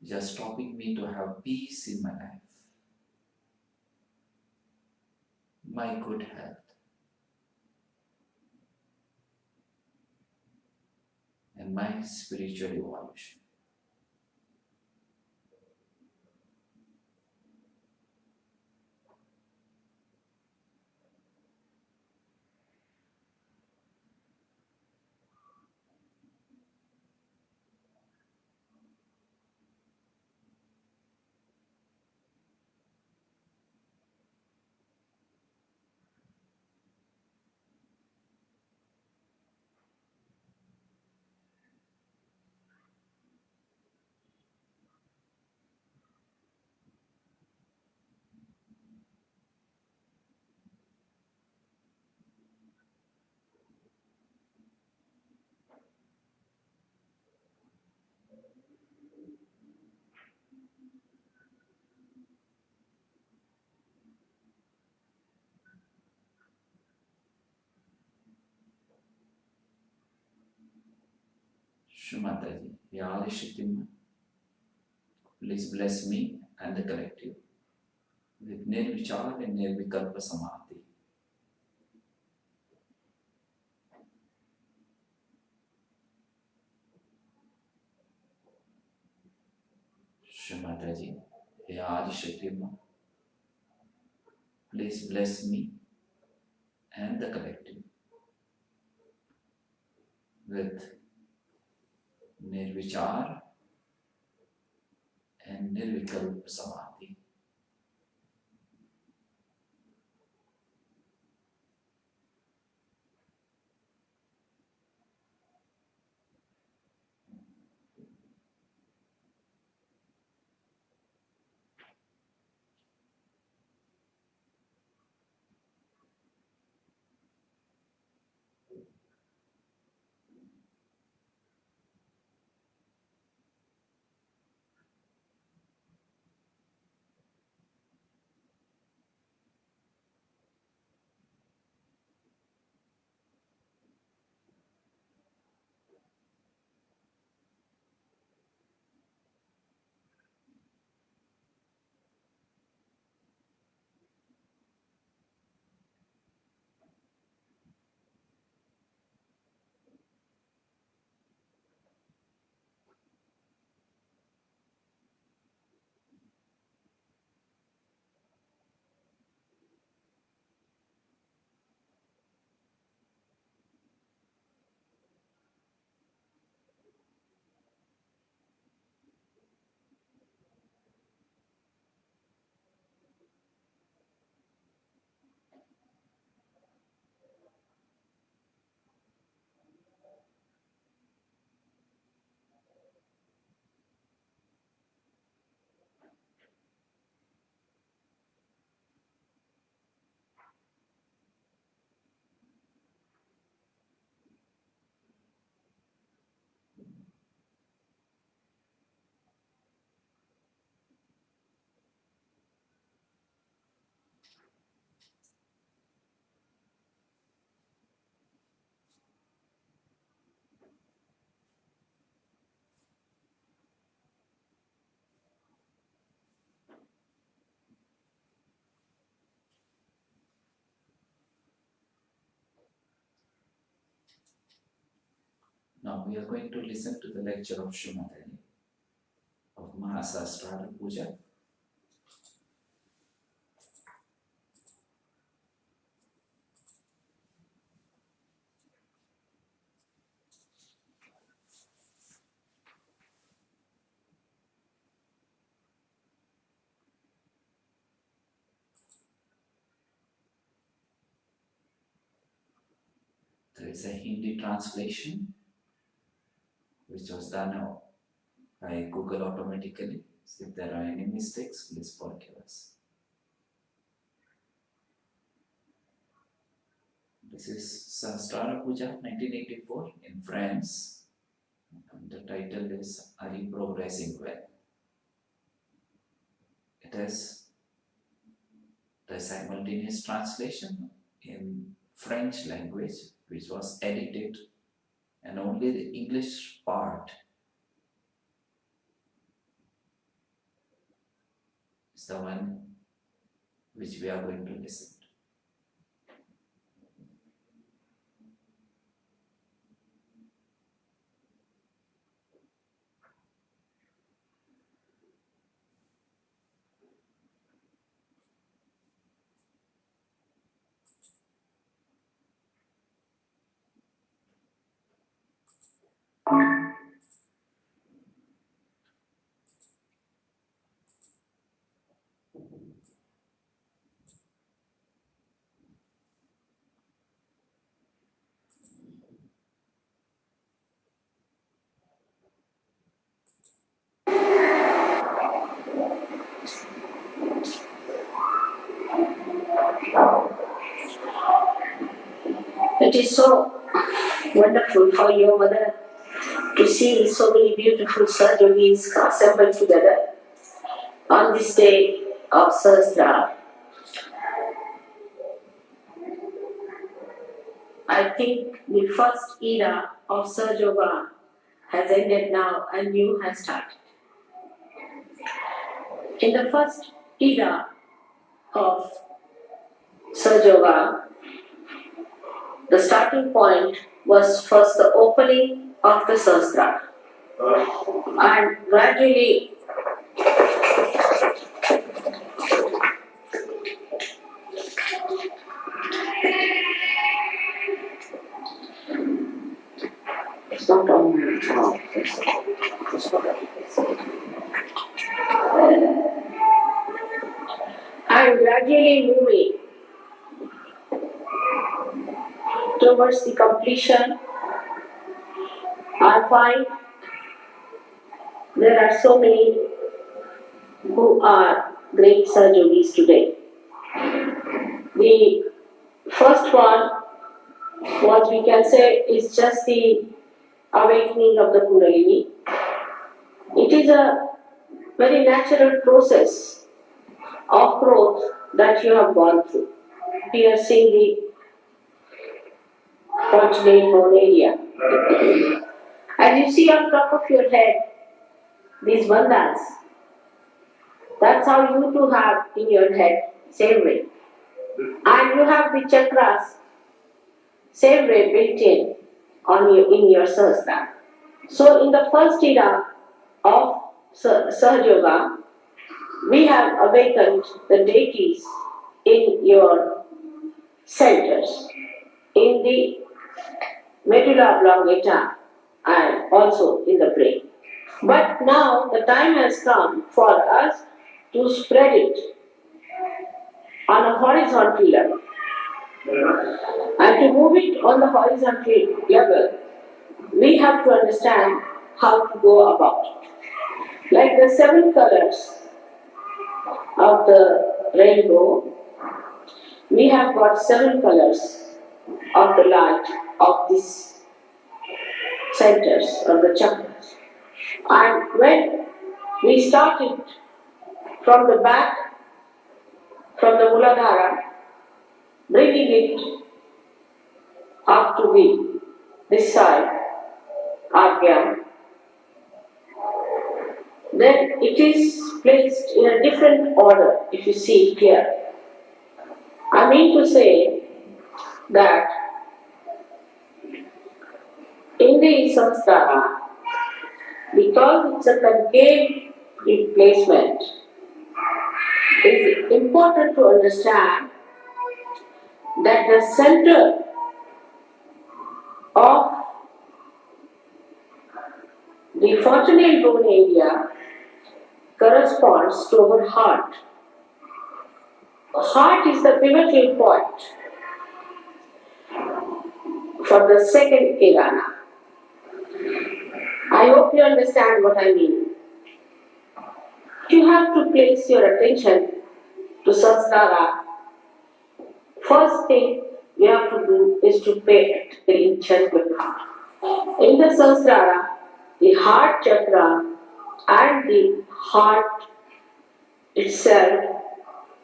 just stopping me to have peace in my life, my good health, and my spiritual evolution. Shri Mataji, Hey Adi Shakti Ma, please bless me and the collective with Nirvichar and Nirvikalpa Samadhi. Shri Mataji, Hey Adi Shakti Ma, please bless me and the collective with Nirvichar and Nirvikalpa Samadhi. Now we are going to listen to the lecture of Shri Mataji of Mahasahasrara Puja. There is a Hindi translation which was done by Google automatically. So if there are any mistakes, please forgive us. This is Sahasrara Puja 1984 in France. And the title is Are You Progressing Well? It is the simultaneous translation in French language, which was edited, and only the English part is the one which we are going to listen to.
It is so wonderful for your mother to see so many beautiful Sahajogis assembled together on this day of Sahasrara. I think the first era of Sahajoga has ended now and new has started. In the first era of Sahajoga, the starting point was first the opening of the Sahasrara, and gradually it's not on and gradually moving towards the completion. I find there are so many who are great Sahajogis today. The first one, what we can say, is just the awakening of the Kundalini. It is a very natural process of growth that you have gone through. Piercing the continent bone area. As you see on top of your head, these bandhas, that's how you too have in your head, same way. And you have the chakras, same way built in your Sahasrara. So in the first era of Sahajoga, we have awakened the deities in your centers, in the medulla oblongata and also in the brain. But now the time has come for us to spread it on a horizontal level. And to move it on the horizontal level, we have to understand how to go about it. Like the 7 colors of the rainbow, we have got 7 colors of the light of these centers or the chakras. And when we started from the back, from the Muladhara, bringing it up to this side, Agya, then it is placed in a different order if you see it here. I mean to say that in the Sahasrara, because it's a concave placement, it's important to understand that the center of the fontanelle bone area corresponds to our heart. Heart is the pivotal point for the second Kirana. I hope you understand what I mean. You have to place your attention to Sahasrara. First thing you have to do is to pay attention with heart. In the Sahasrara, the heart chakra and the heart itself,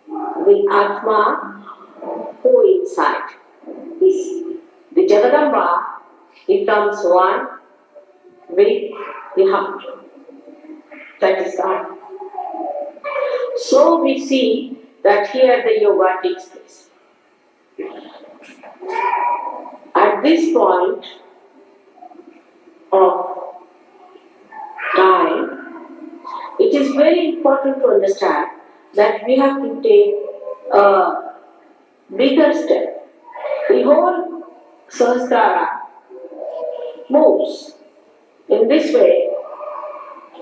the Atma coincide. The Jagadamba becomes one with the heart. That is the heart. So we see that here the yoga takes place. At this point of time, it is very important to understand that we have to take a bigger step. The whole Sahasrara moves in this way.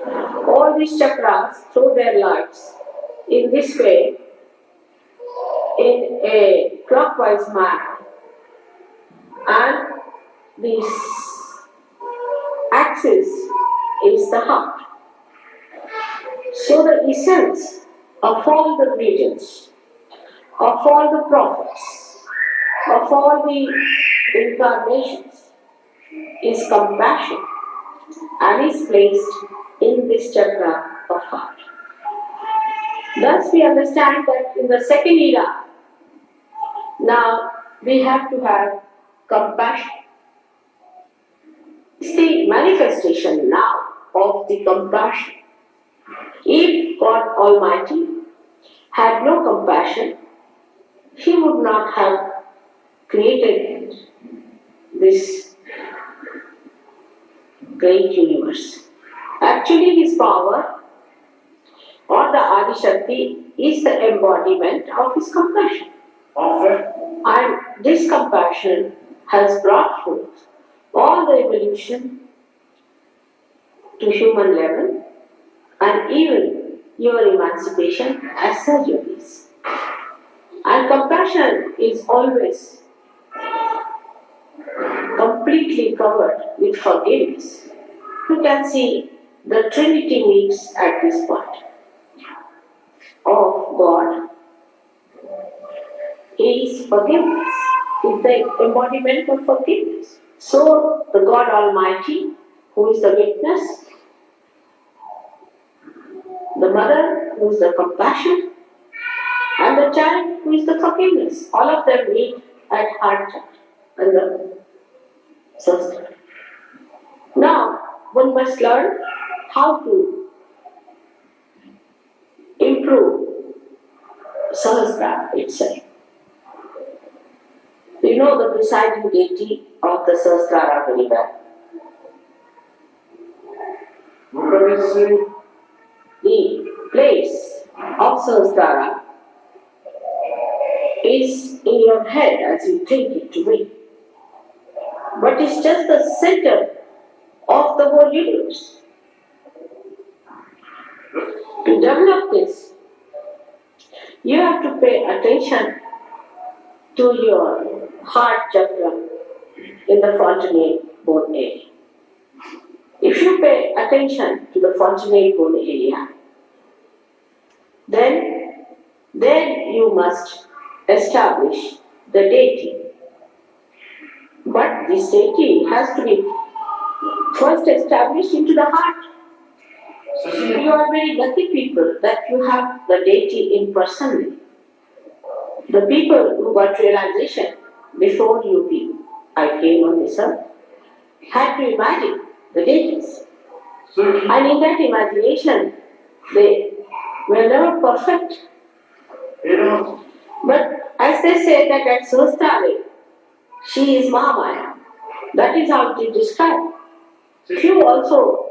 All these chakras throw their lights in this way, in a clockwise manner, and this axis is the heart. So the essence of all the religions, of all the prophets, of all the incarnations is compassion and is placed in this chakra of heart. Thus we understand that in the second era, now we have to have compassion. It's the manifestation now of the compassion. If God Almighty had no compassion, He would not have created this great universe. Actually, His power or the Adi Shakti is the embodiment of His compassion. And this compassion has brought forth all the evolution to human level and even your emancipation as surgeries. And compassion is always completely covered with forgiveness. You can see the Trinity meets at this point of God. Is forgiveness, is the embodiment of forgiveness. So the God Almighty, who is the witness, the mother, who is the compassion, and the child, who is the forgiveness, all of them meet at heart chakra and the Sahasrara. Now, one must learn how to improve Sahasrara itself. You know the presiding deity of the Sahasrara very well. The place of Sahasrara is in your head as you think it to be. But it's just the center of the whole universe. To develop this, you have to pay attention to your heart chakra in the fontanelle bone area. If you pay attention to the fontanelle bone area, then you must establish the deity. But this deity has to be first established into the heart. You are very lucky people that you have the deity in person. The people who got realization before you people, I came on this earth, had to imagine the deities. And in that imagination, they were never perfect. But as they say that at Sahasrara, she is Mahamaya. That is how it is described. If you also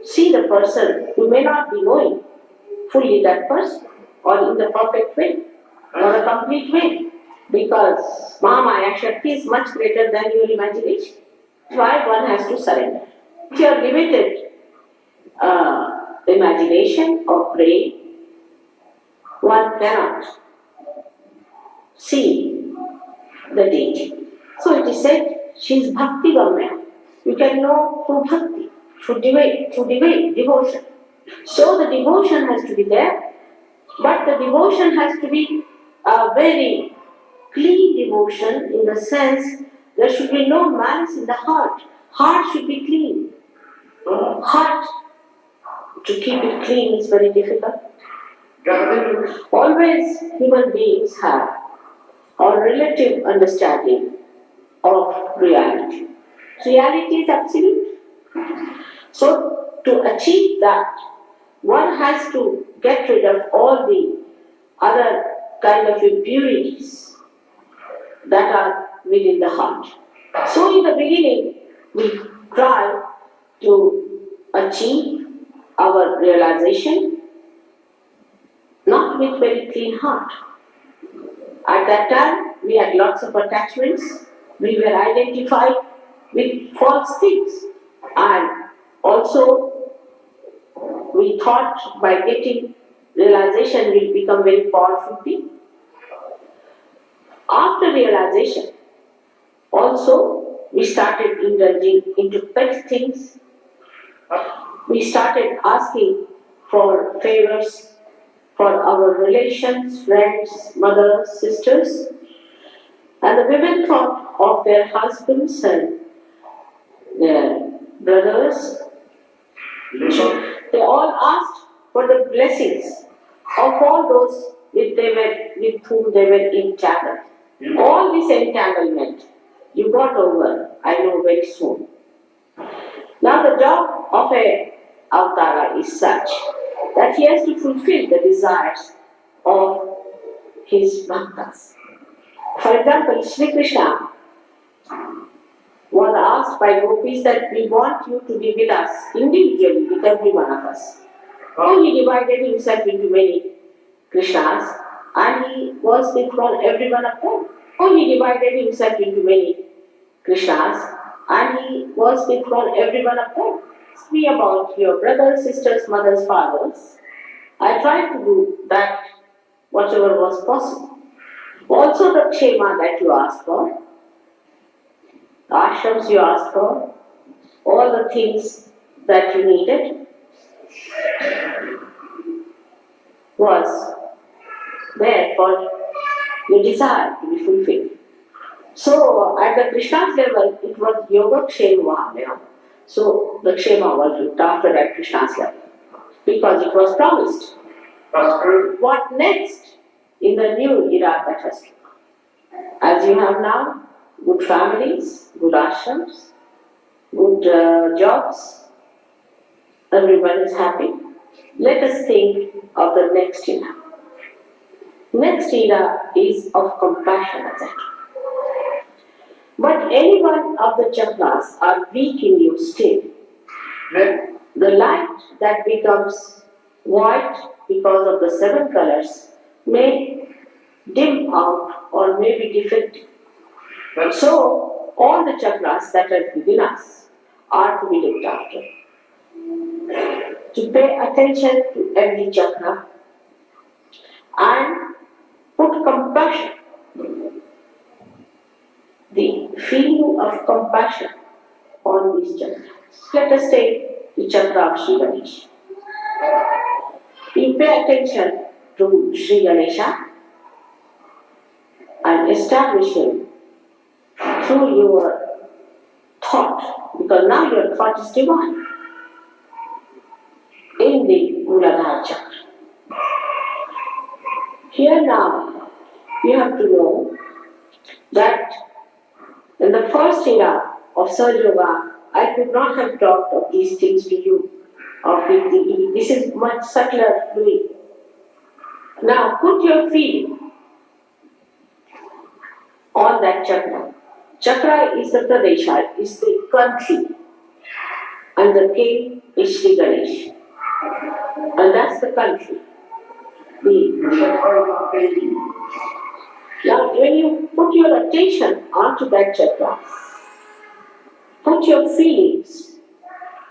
see the person, you may not be knowing fully that person or in the perfect way or a complete way, because Mahamaya Shakti is much greater than your imagination. That's why one has to surrender. If you are limited imagination or brain, one cannot see the deity. So it is said she is Bhakti Gamya. You can know through bhakti, through devotion. So the devotion has to be there, but the devotion has to be a very clean devotion in the sense there should be no malice in the heart. Heart should be clean. Heart, to keep it clean is very difficult. Always human beings have a relative understanding of reality. Reality is absolute. So to achieve that, one has to get rid of all the other kind of impurities that are within the heart. So in the beginning, we try to achieve our realization not with very clean heart. At that time, we had lots of attachments. We were identified with false things. And also, we thought by getting realization we'll become very powerful people. After realization, also, we started indulging into pet things. We started asking for favors for our relations, friends, mothers, sisters. And the women thought of their husbands and their brothers. They all asked for the blessings of all those with whom they were entangled. All this entanglement you got over, I know, very soon. Now the job of a avatara is such that he has to fulfill the desires of his bhaktas. For example, Sri Krishna was asked by gopis that we want you to be with us individually, with every one of us. So he divided himself into many Krishnas and he was with every one of them. So he divided himself into many Krishnas and he was with every one of them. Ask me about your brothers, sisters, mothers, fathers. I tried to do that, whatever was possible. Also the kshema that you asked for, the ashrams you asked for, all the things that you needed was there for your desire to be fulfilled. So at the Krishna's level, it was yoga kshema. So the kshema was looked after at Krishna's level because it was promised. What next in the new era that has come? As you have now, good families, good ashrams, good jobs, everyone is happy. Let us think of the next era. Next era is of compassion, etc. But any one of the chakras are weak in you still. The light that becomes white because of the 7 colors may dim out or may be defective. So, all the chakras that are within us are to be looked after. To pay attention to every chakra and put compassion, the feeling of compassion on these chakras. Let us take the chakra of Sri Ganesha. You pay attention to Sri Ganesha and establish him through your thought, because now your thought is divine in the Muladhara chakra. Here now, you have to know that in the first era of Sahaja Yoga, I could not have talked of these things to you. This is much subtler doing. Now put your feeling on that chakra. Chakra is the Pradesha, is the country, and the king is Sri Ganesh. And that's the country. Now when you put your attention onto that chakra, put your feelings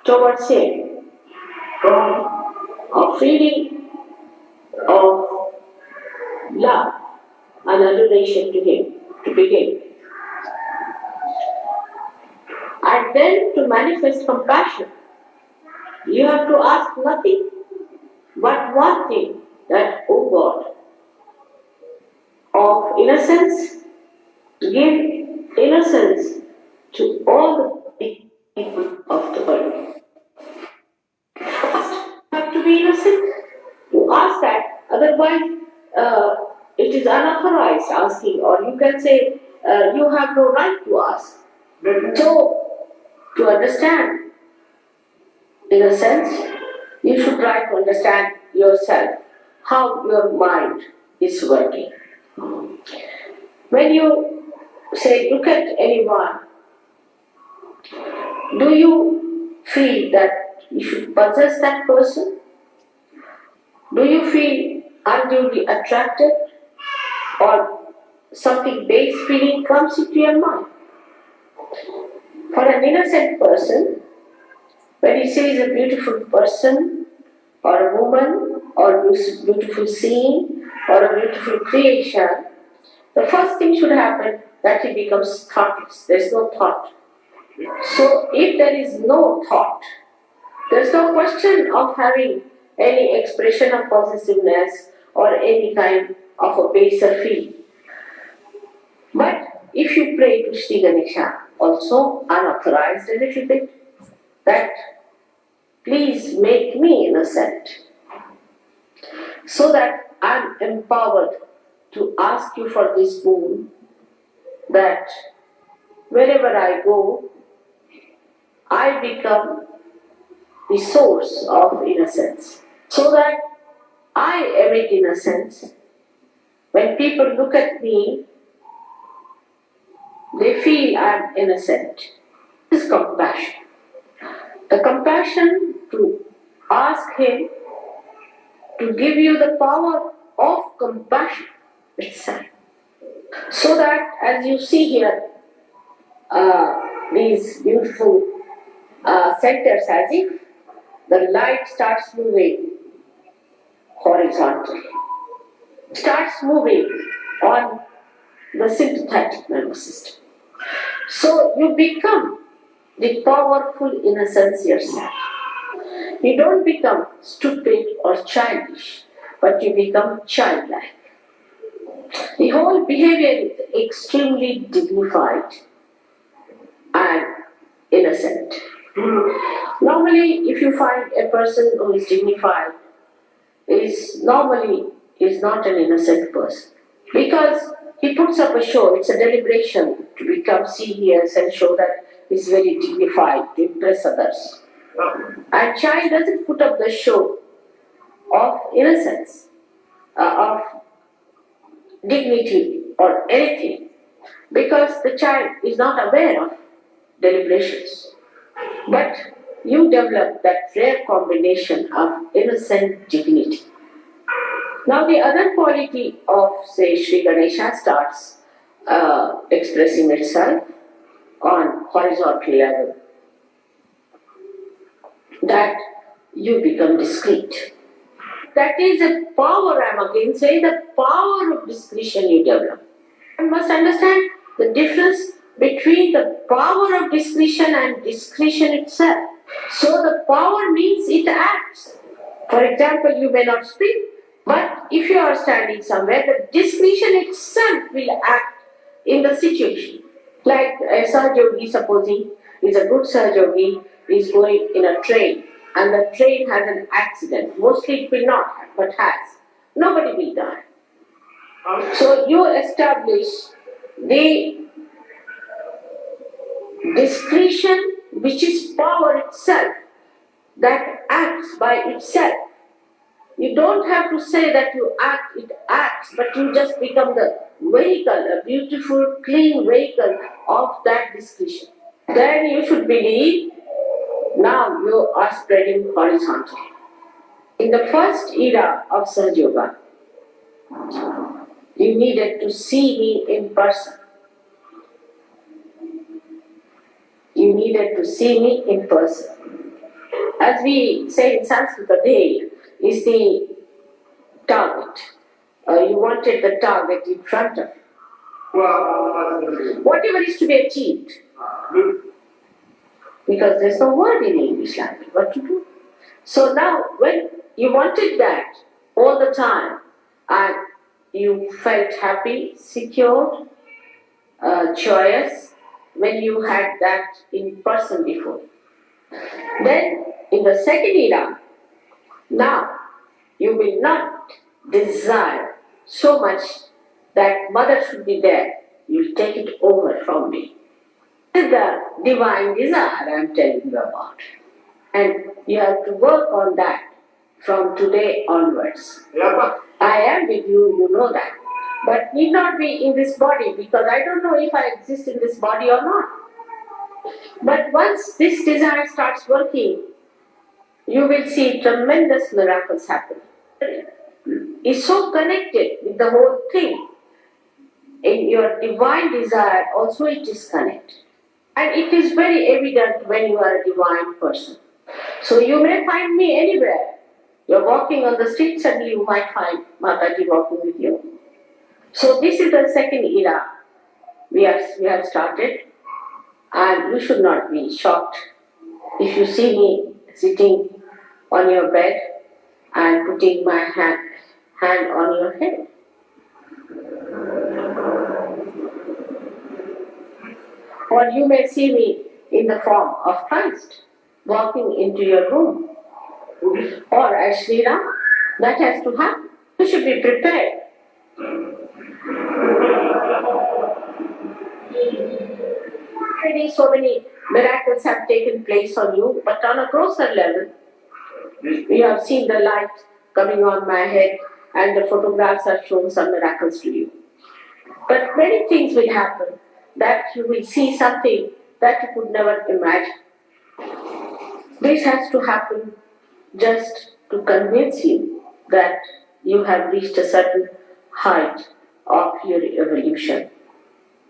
towards him. A feeling of love and adoration to him, to begin. And then to manifest compassion, you have to ask nothing but one thing, that, O God, of innocence, give innocence to all the people of the world. Have to be innocent? You ask that, otherwise it is unauthorized asking, or you can say you have no right to ask. So, to understand, in a sense, you should try to understand yourself, how your mind is working. When you say, look at anyone, do you feel that you should possess that person? Do you feel unduly attracted, or something base feeling comes into your mind? For an innocent person, when he sees a beautiful person, or a woman, or a beautiful scene, or a beautiful creation, the first thing should happen that he becomes thoughtless. There is no thought. So if there is no thought, there is no question of having any expression of possessiveness or any kind of a baser feeling. But if you pray to Sri Ganesha, also unauthorized a little bit, that please make me innocent, so that I am empowered to ask you for this boon, that wherever I go, I become the source of innocence, so that I emit innocence. When people look at me, they feel I am innocent. This is compassion. The compassion to ask him to give you the power of compassion itself. So that, as you see here, these beautiful centers, as if the light starts moving horizontally, starts moving on the sympathetic nervous system. So you become the powerful innocence yourself. You don't become stupid or childish, but you become childlike. The whole behavior is extremely dignified and innocent. Normally, if you find a person who is dignified, is not an innocent person, because he puts up a show. It's a deliberation to become serious and show that he's very dignified to impress others. And child doesn't put up the show of innocence, of dignity or anything, because the child is not aware of deliberations. But you develop that rare combination of innocent dignity. Now the other quality of, say, Sri Ganesha starts expressing itself on horizontal level, that you become discreet. That is a power, I am again saying, the power of discretion you develop. You must understand the difference between the power of discretion and discretion itself. So the power means it acts. For example, you may not speak, but if you are standing somewhere, the discretion itself will act in the situation. Like a Sahajogi, supposing, is a good Sahajogi, is going in a train, and the train has an accident. Mostly it will not have, but has. Nobody will die. So you establish the discretion, which is power itself, that acts by itself. You don't have to say that you act, it acts, but you just become the vehicle, a beautiful, clean vehicle of that discretion. Then you should believe, now you are spreading horizontally. In the first era of Sahaja Yoga, you needed to see me in person. You needed to see me in person. As we say in Sanskrit, the day is the target. You wanted the target in front of you. Whatever is to be achieved. because there's no word in English language. What to do? So now, when you wanted that all the time, and you felt happy, secure, joyous, when you had that in person before. Then, in the second era, now you will not desire so much that mother should be there. You'll take it over from me. This is the divine desire I'm telling you about. And you have to work on that from today onwards. I am with you, you know that. But need not be in this body, because I don't know if I exist in this body or not. But once this desire starts working, you will see tremendous miracles happen. It's so connected with the whole thing. In your divine desire also it is connected. And it is very evident when you are a divine person. So you may find me anywhere. You're walking on the street, suddenly you might find Mataji walking with you. So this is the second era we have started, and you should not be shocked if you see me sitting on your bed and putting my hand on your head. Or you may see me in the form of Christ walking into your room. Or as Sri Ram, that has to happen. You should be prepared. Already so many miracles have taken place on you, but on a grosser level, you have seen the light coming on my head, and the photographs have shown some miracles to you. But many things will happen that you will see something that you could never imagine. This has to happen just to convince you that you have reached a certain height of your evolution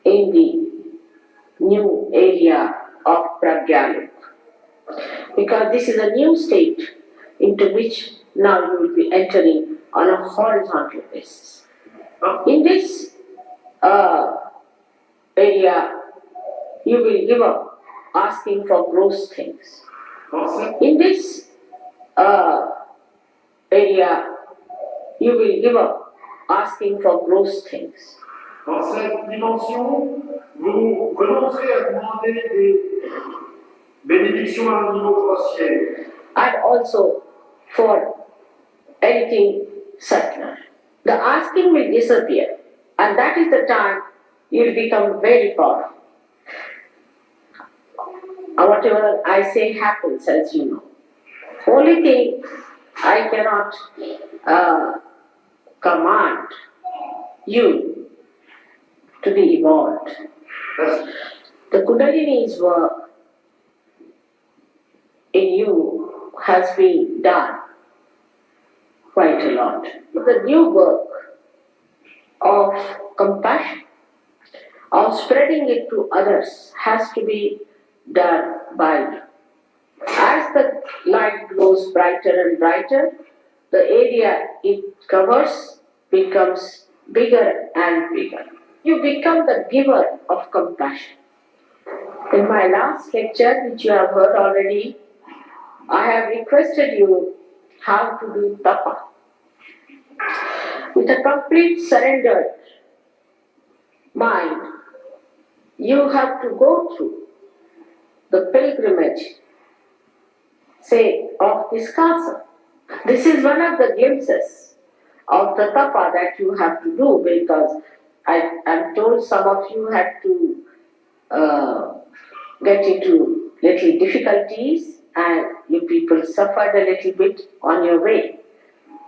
in the new area of Pragyalok. Because this is a new state into which now you will be entering on a horizontal basis. In this area, you will give up asking for gross things. In this area, you will give up asking for gross things.
Dans cette dimension, vous renoncerez à demander des bénédictions à un niveau grossier.
And also for anything subtler. The asking will disappear, and that is the time you will become very powerful. Whatever I say happens, as you know. Only thing I cannot command you to be evolved. The Kundalini's work in you has been done quite a lot. The new work of compassion, of spreading it to others, has to be done by you. As the light grows brighter and brighter, the area it covers becomes bigger and bigger. You become the giver of compassion. In my last lecture, which you have heard already, I have requested you how to do tapa. With a complete surrendered mind, you have to go through the pilgrimage, say, of this castle. This is one of the glimpses of the tapa that you have to do, because I'm told some of you had to get into little difficulties, and you people suffered a little bit on your way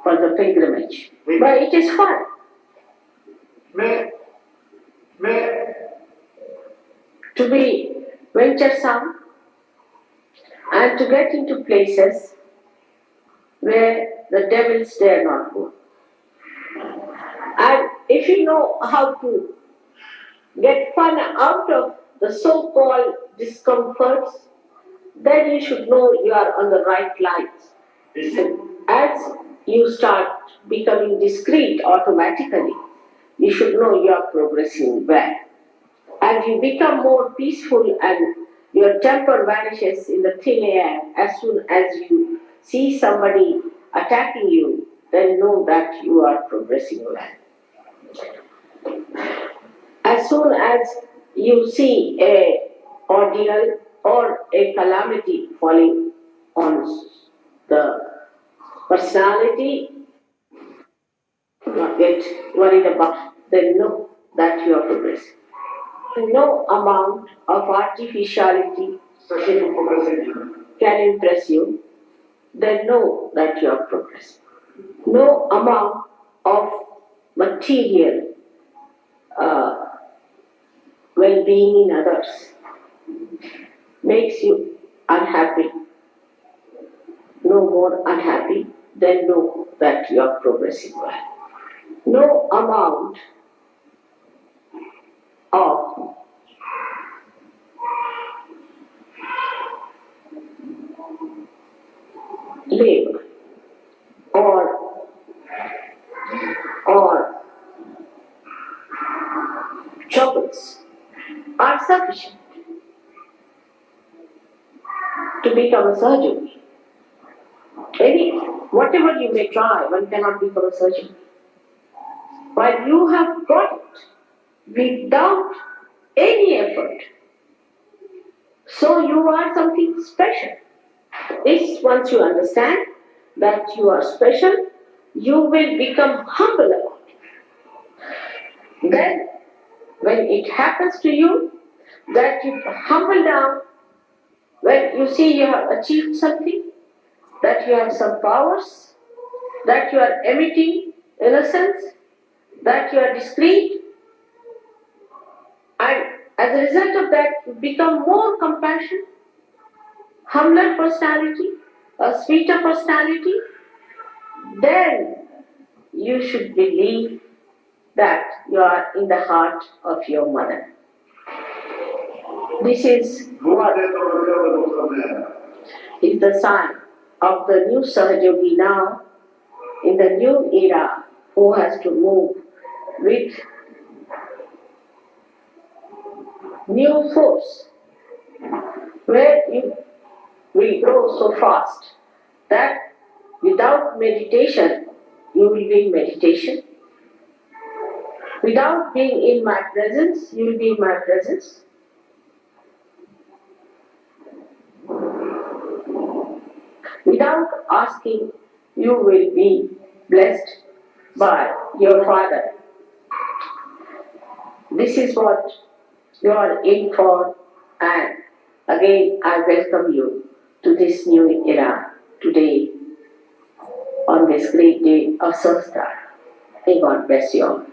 for the pilgrimage. But it is fun.
Mais
To be venturesome and to get into places where the devils dare not go. And if you know how to get fun out of the so-called discomforts, then you should know you are on the right lines. As you start becoming discreet automatically, you should know you are progressing well. As you become more peaceful and your temper vanishes in the thin air as soon as you see somebody attacking you, then know that you are progressing well. As soon as you see a ordeal or a calamity falling on the personality, not get worried about, then know that you are progressing. No amount of artificiality
Sachez que vous progressez bien.
can impress you, then know that you are progressing. No amount of material well-being in others makes you unhappy, no more unhappy, then know that you are progressing well. No amount of labor or troubles are sufficient to become a surgeon. Whatever you may try, one cannot become a surgeon. While you have got it without any effort, so you are something special. This, once you understand that you are special, you will become humble about it. Then, when it happens to you that you humble down, when you see you have achieved something, that you have some powers, that you are emitting innocence, that you are discreet, and as a result of that, you become more compassionate, humbler personality, a sweeter personality, then you should believe that you are in the heart of your mother. This is
Vous
what
êtes dans le cœur de votre mère.
is the sign of the new Sahajogi now, in the new era, who has to move with new force, where we grow so fast that without meditation, you will be in meditation. Without being in my presence, you will be in my presence. Without asking, you will be blessed by your Father. This is what you are in for, and again I welcome you to this new era today on this great day of Sahastra. May God bless you all.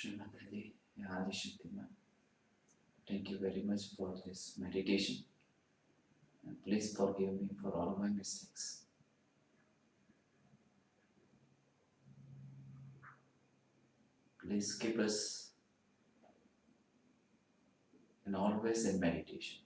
Shrimati Adi Shaktima. Thank you very much for this meditation. And please forgive me for all my mistakes. Please keep us and always in meditation.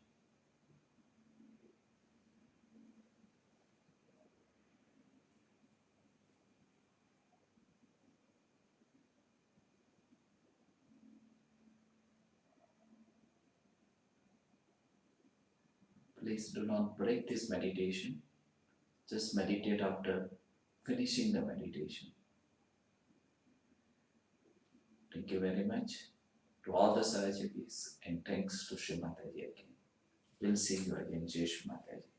Please do not break this meditation. Just meditate after finishing the meditation. Thank you very much to all the Sahajogis and thanks to Sri Mataji again. We'll see you again, Jai Shri Mataji.